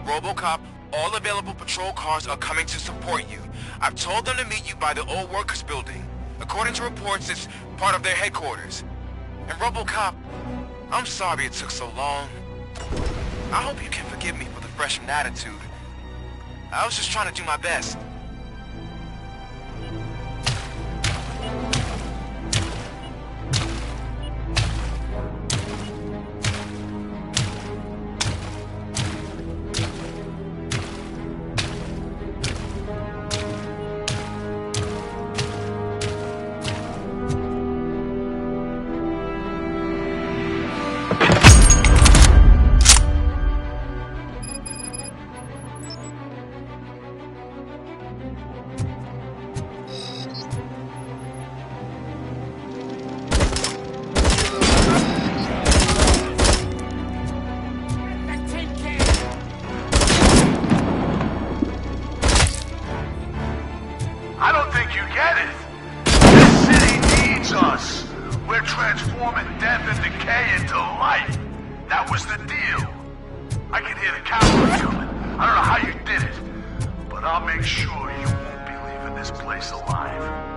RoboCop, all available patrol cars are coming to support you. I've told them to meet you by the old workers building. According to reports, it's part of their headquarters. And RoboCop, I'm sorry it took so long. I hope you can forgive me for the freshman attitude. I was just trying to do my best. I don't think you get it. This city needs us. We're transforming death and decay into life. That was the deal. I can hear the cavalry coming. I don't know how you did it, but I'll make sure you won't be leaving this place alive.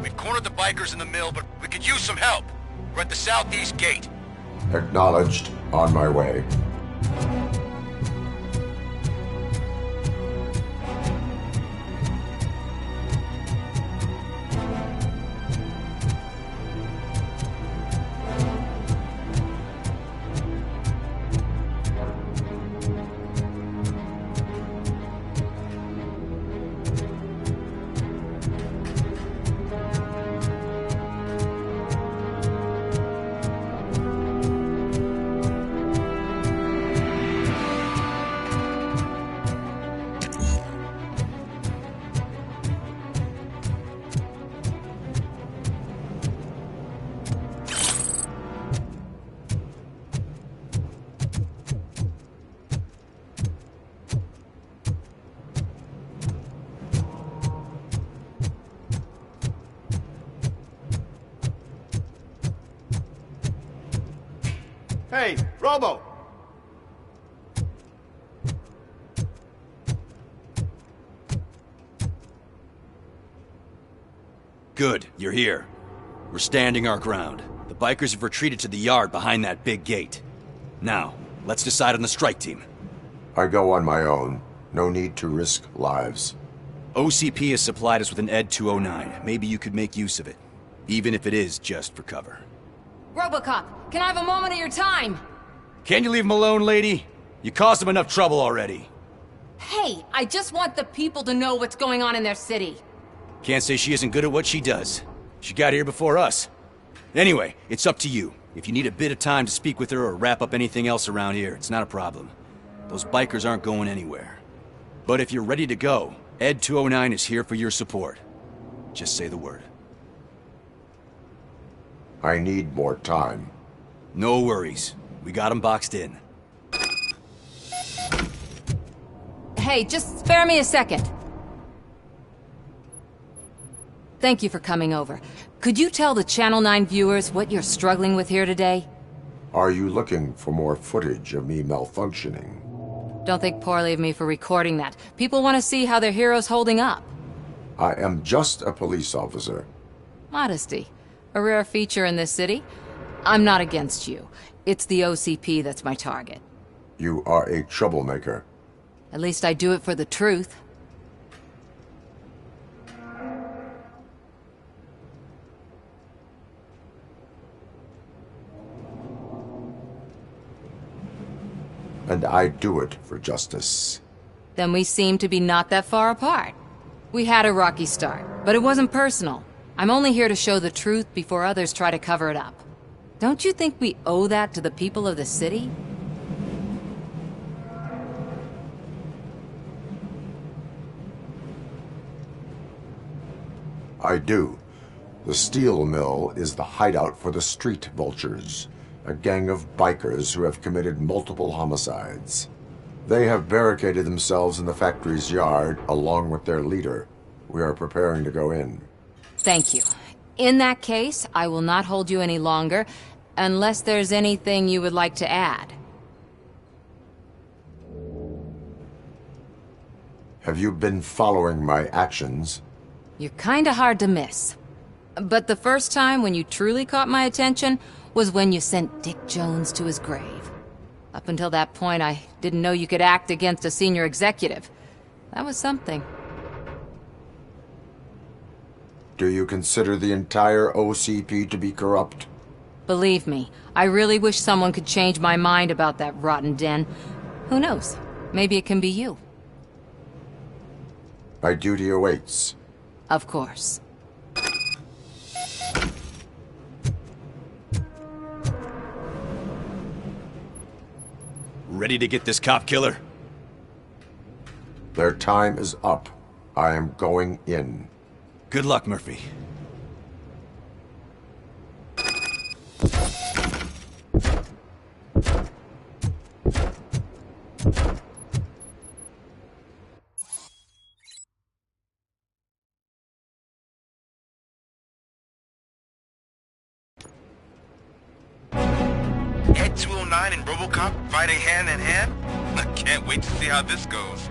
We've cornered the bikers in the mill, but we could use some help. We're at the southeast gate. Acknowledged. On my way. Hey, Robo! Good, you're here. We're standing our ground. The bikers have retreated to the yard behind that big gate. Now, let's decide on the strike team. I go on my own. No need to risk lives. OCP has supplied us with an ED 209. Maybe you could make use of it. Even if it is just for cover. Robocop, can I have a moment of your time? Can you leave him alone, lady? You caused him enough trouble already. Hey, I just want the people to know what's going on in their city. Can't say she isn't good at what she does. She got here before us. Anyway, it's up to you. If you need a bit of time to speak with her or wrap up anything else around here, it's not a problem. Those bikers aren't going anywhere. But if you're ready to go, ED 209 is here for your support. Just say the word. I need more time. No worries. We got him boxed in. Hey, just spare me a second. Thank you for coming over. Could you tell the Channel 9 viewers what you're struggling with here today? Are you looking for more footage of me malfunctioning? Don't think poorly of me for recording that. People want to see how their hero's holding up. I am just a police officer. Modesty. A rare feature in this city. I'm not against you. It's the OCP that's my target. You are a troublemaker. At least I do it for the truth. And I do it for justice. Then we seem to be not that far apart. We had a rocky start, but it wasn't personal. I'm only here to show the truth before others try to cover it up. Don't you think we owe that to the people of the city? I do. The steel mill is the hideout for the street vultures, a gang of bikers who have committed multiple homicides. They have barricaded themselves in the factory's yard along with their leader. We are preparing to go in. Thank you. In that case, I will not hold you any longer, unless there's anything you would like to add. Have you been following my actions? You're kinda hard to miss. But the first time when you truly caught my attention was when you sent Dick Jones to his grave. Up until that point, I didn't know you could act against a senior executive. That was something. Do you consider the entire OCP to be corrupt? Believe me, I really wish someone could change my mind about that rotten den. Who knows? Maybe it can be you. My duty awaits. Of course. Ready to get this cop killer? Their time is up. I am going in. Good luck, Murphy. ED 209 and Robocop fighting hand in hand? I can't wait to see how this goes.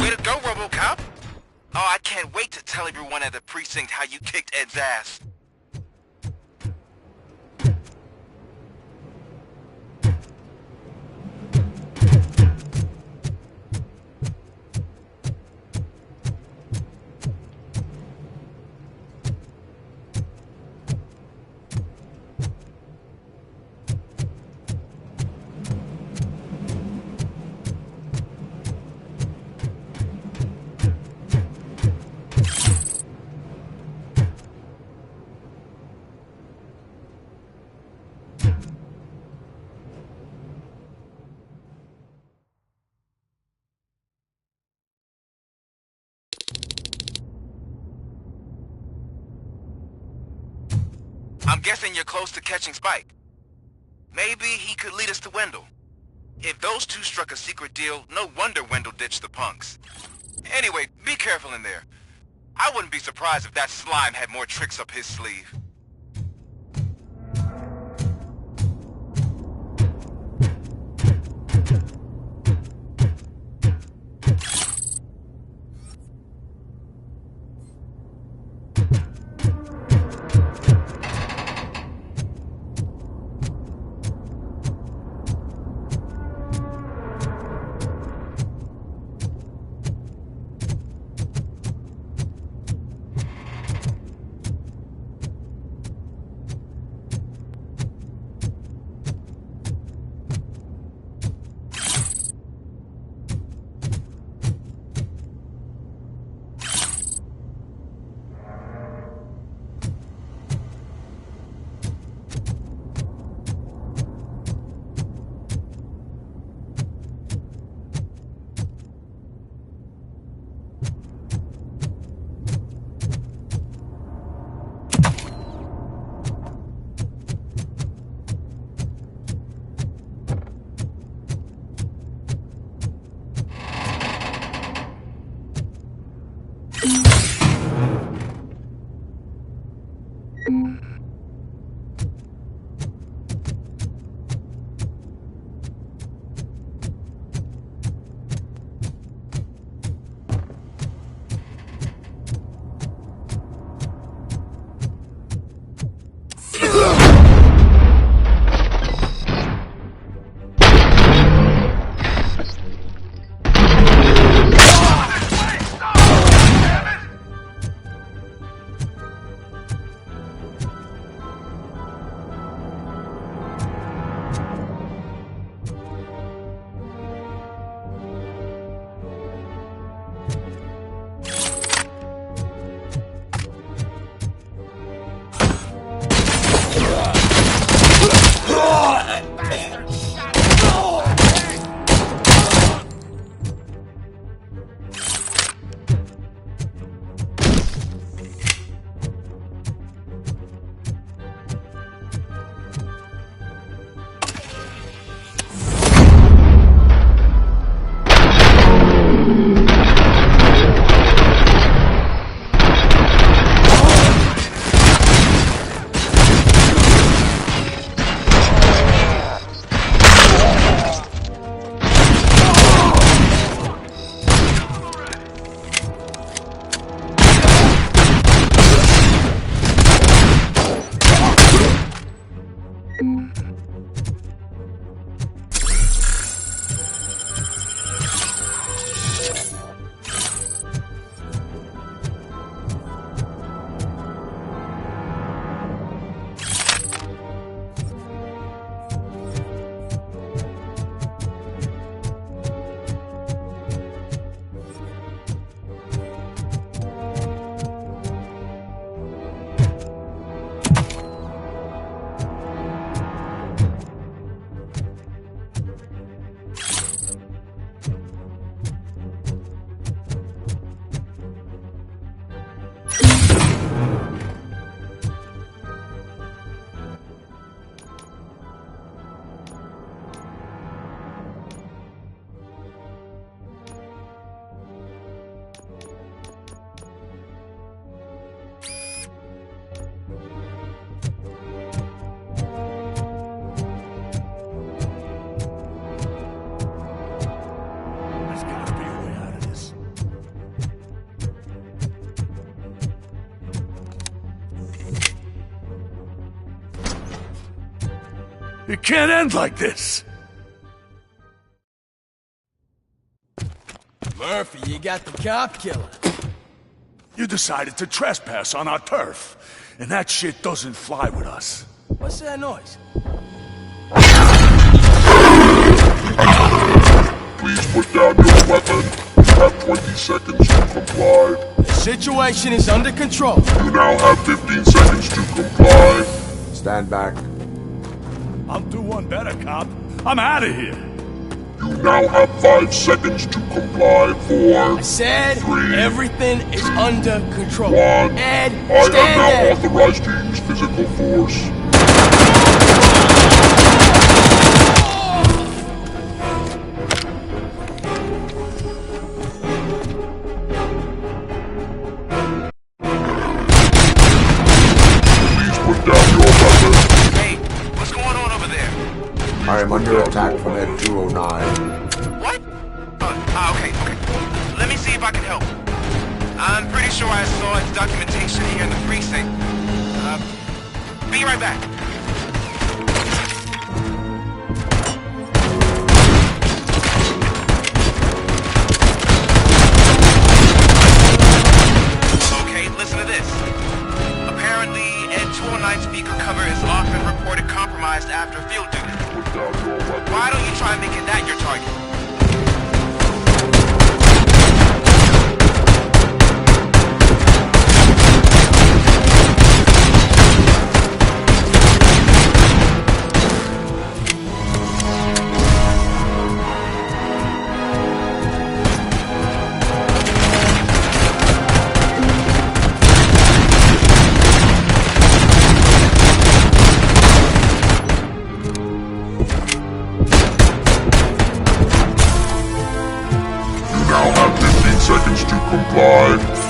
Way to go, Robo Cop! Oh, I can't wait to tell everyone at the precinct how you kicked Ed's ass. I'm guessing you're close to catching Spike. Maybe he could lead us to Wendell. If those two struck a secret deal, no wonder Wendell ditched the punks. Anyway, be careful in there. I wouldn't be surprised if that slime had more tricks up his sleeve. It can't end like this! Murphy, you got the cop killer. You decided to trespass on our turf, and that shit doesn't fly with us. What's that noise? Please put down your weapon. You have 20 seconds to comply. The situation is under control. You now have 15 seconds to comply. Stand back. I'll do one better, cop. I'm out of here. You now have 5 seconds to comply. 4, I said 3, everything is under control. 1. Ed, I stand am now there. authorized to use physical force. Please put down your weapon. Hey, what's going on over there? I am under attack from Ed 209. What? Okay. Let me see if I can help. I'm pretty sure I saw its documentation here in the precinct. Be right back. Okay, listen to this. Apparently, Ed 209 speaker cover is often reported compromised after field duty. Why don't you try making that your target? seconds to comply.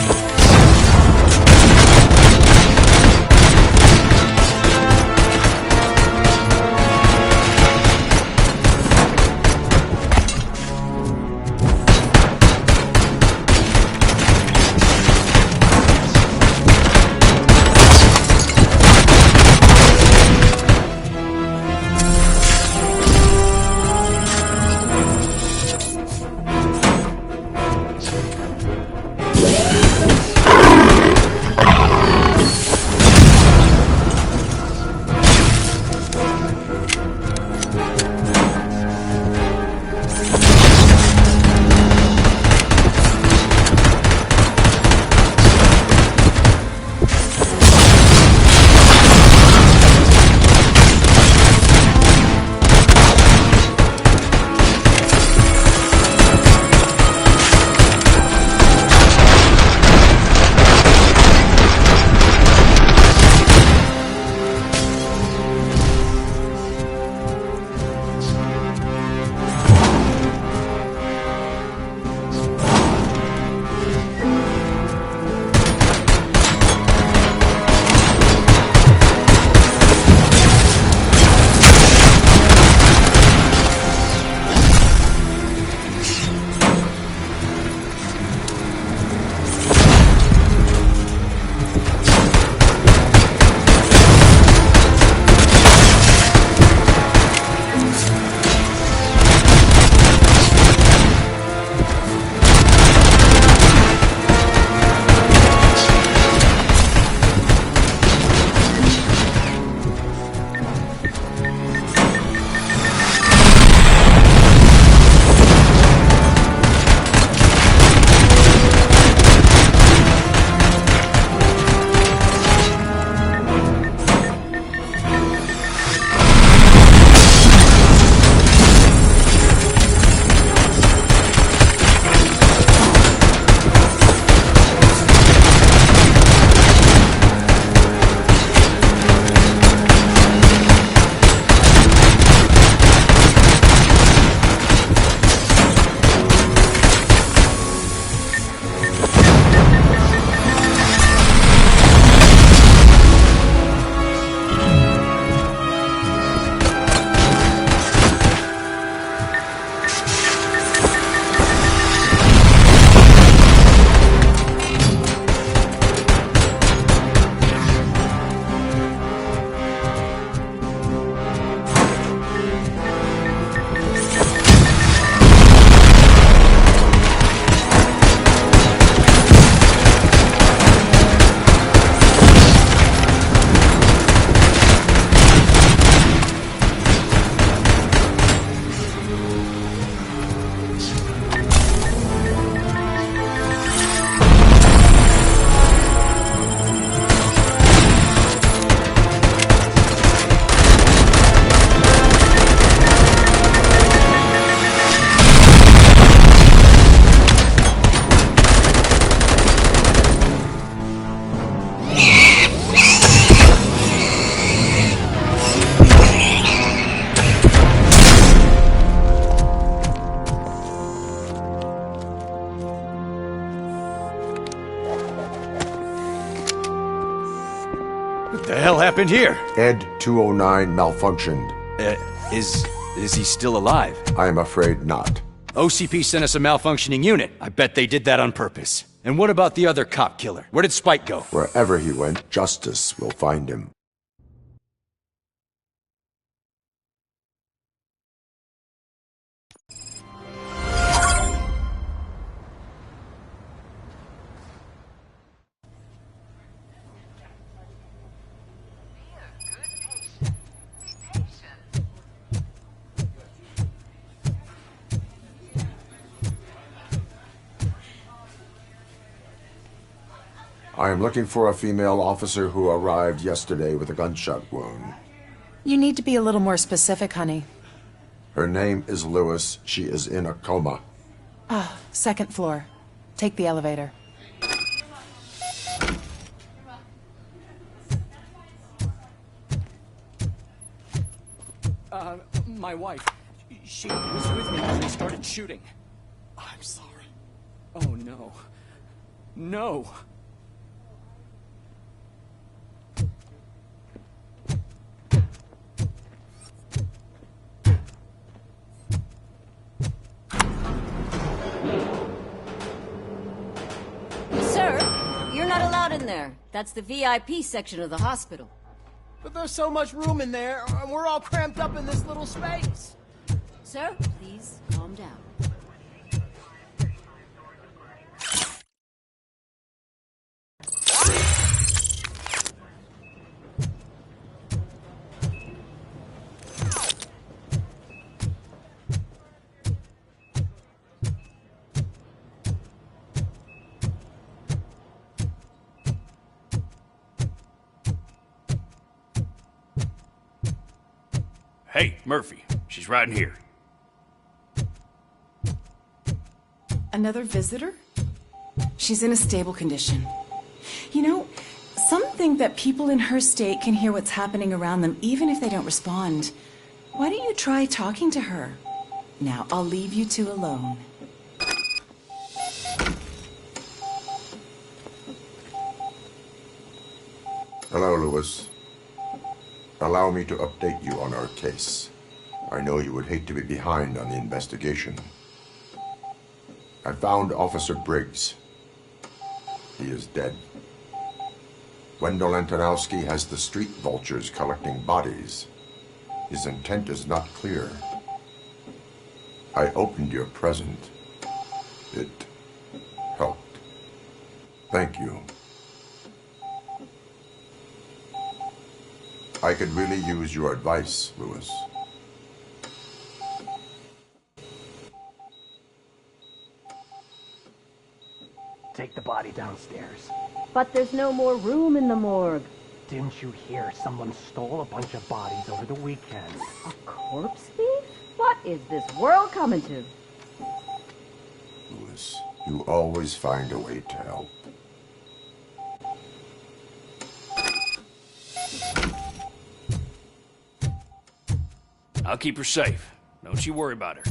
What the hell happened here? Ed 209 malfunctioned. Is he still alive? I am afraid not. OCP sent us a malfunctioning unit. I bet they did that on purpose. And what about the other cop killer? Where did Spike go? Wherever he went, justice will find him. I am looking for a female officer who arrived yesterday with a gunshot wound. You need to be a little more specific, honey. Her name is Lewis. She is in a coma. Ah, second floor. Take the elevator. My wife. She was with me when they started shooting. I'm sorry. Oh no. No. Sir, you're not allowed in there. That's the VIP section of the hospital. But there's so much room in there, and we're all cramped up in this little space. Sir, please calm down. Hey, Murphy. She's right in here. Another visitor? She's in a stable condition. You know, some think that people in her state can hear what's happening around them even if they don't respond. Why don't you try talking to her? Now, I'll leave you two alone. Hello, Lewis. Allow me to update you on our case. I know you would hate to be behind on the investigation. I found Officer Briggs. He is dead. Wendell Antonowski has the street vultures collecting bodies. His intent is not clear. I opened your present. It helped. Thank you. I could really use your advice, Lewis. Take the body downstairs. But there's no more room in the morgue. Didn't you hear someone stole a bunch of bodies over the weekend? A corpse thief? What is this world coming to? Lewis, you always find a way to help. I'll keep her safe. Don't you worry about her.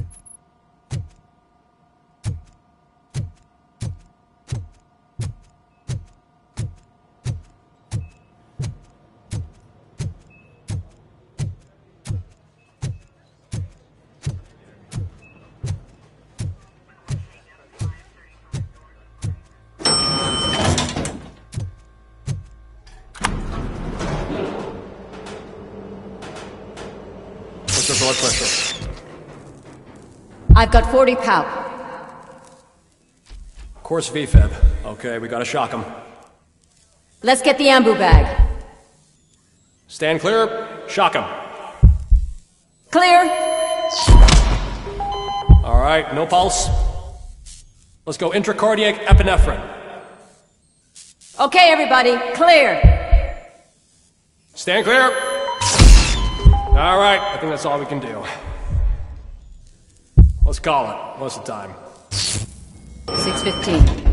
What's your blood pressure? I've got 40 pow. Course VFib. Okay, we gotta shock him. Let's get the ambu bag. Stand clear. Shock him. Clear. All right, no pulse. Let's go intracardiac epinephrine. Okay, everybody, clear. Stand clear. All right, I think that's all we can do. Let's call it. What's the time? 6:15.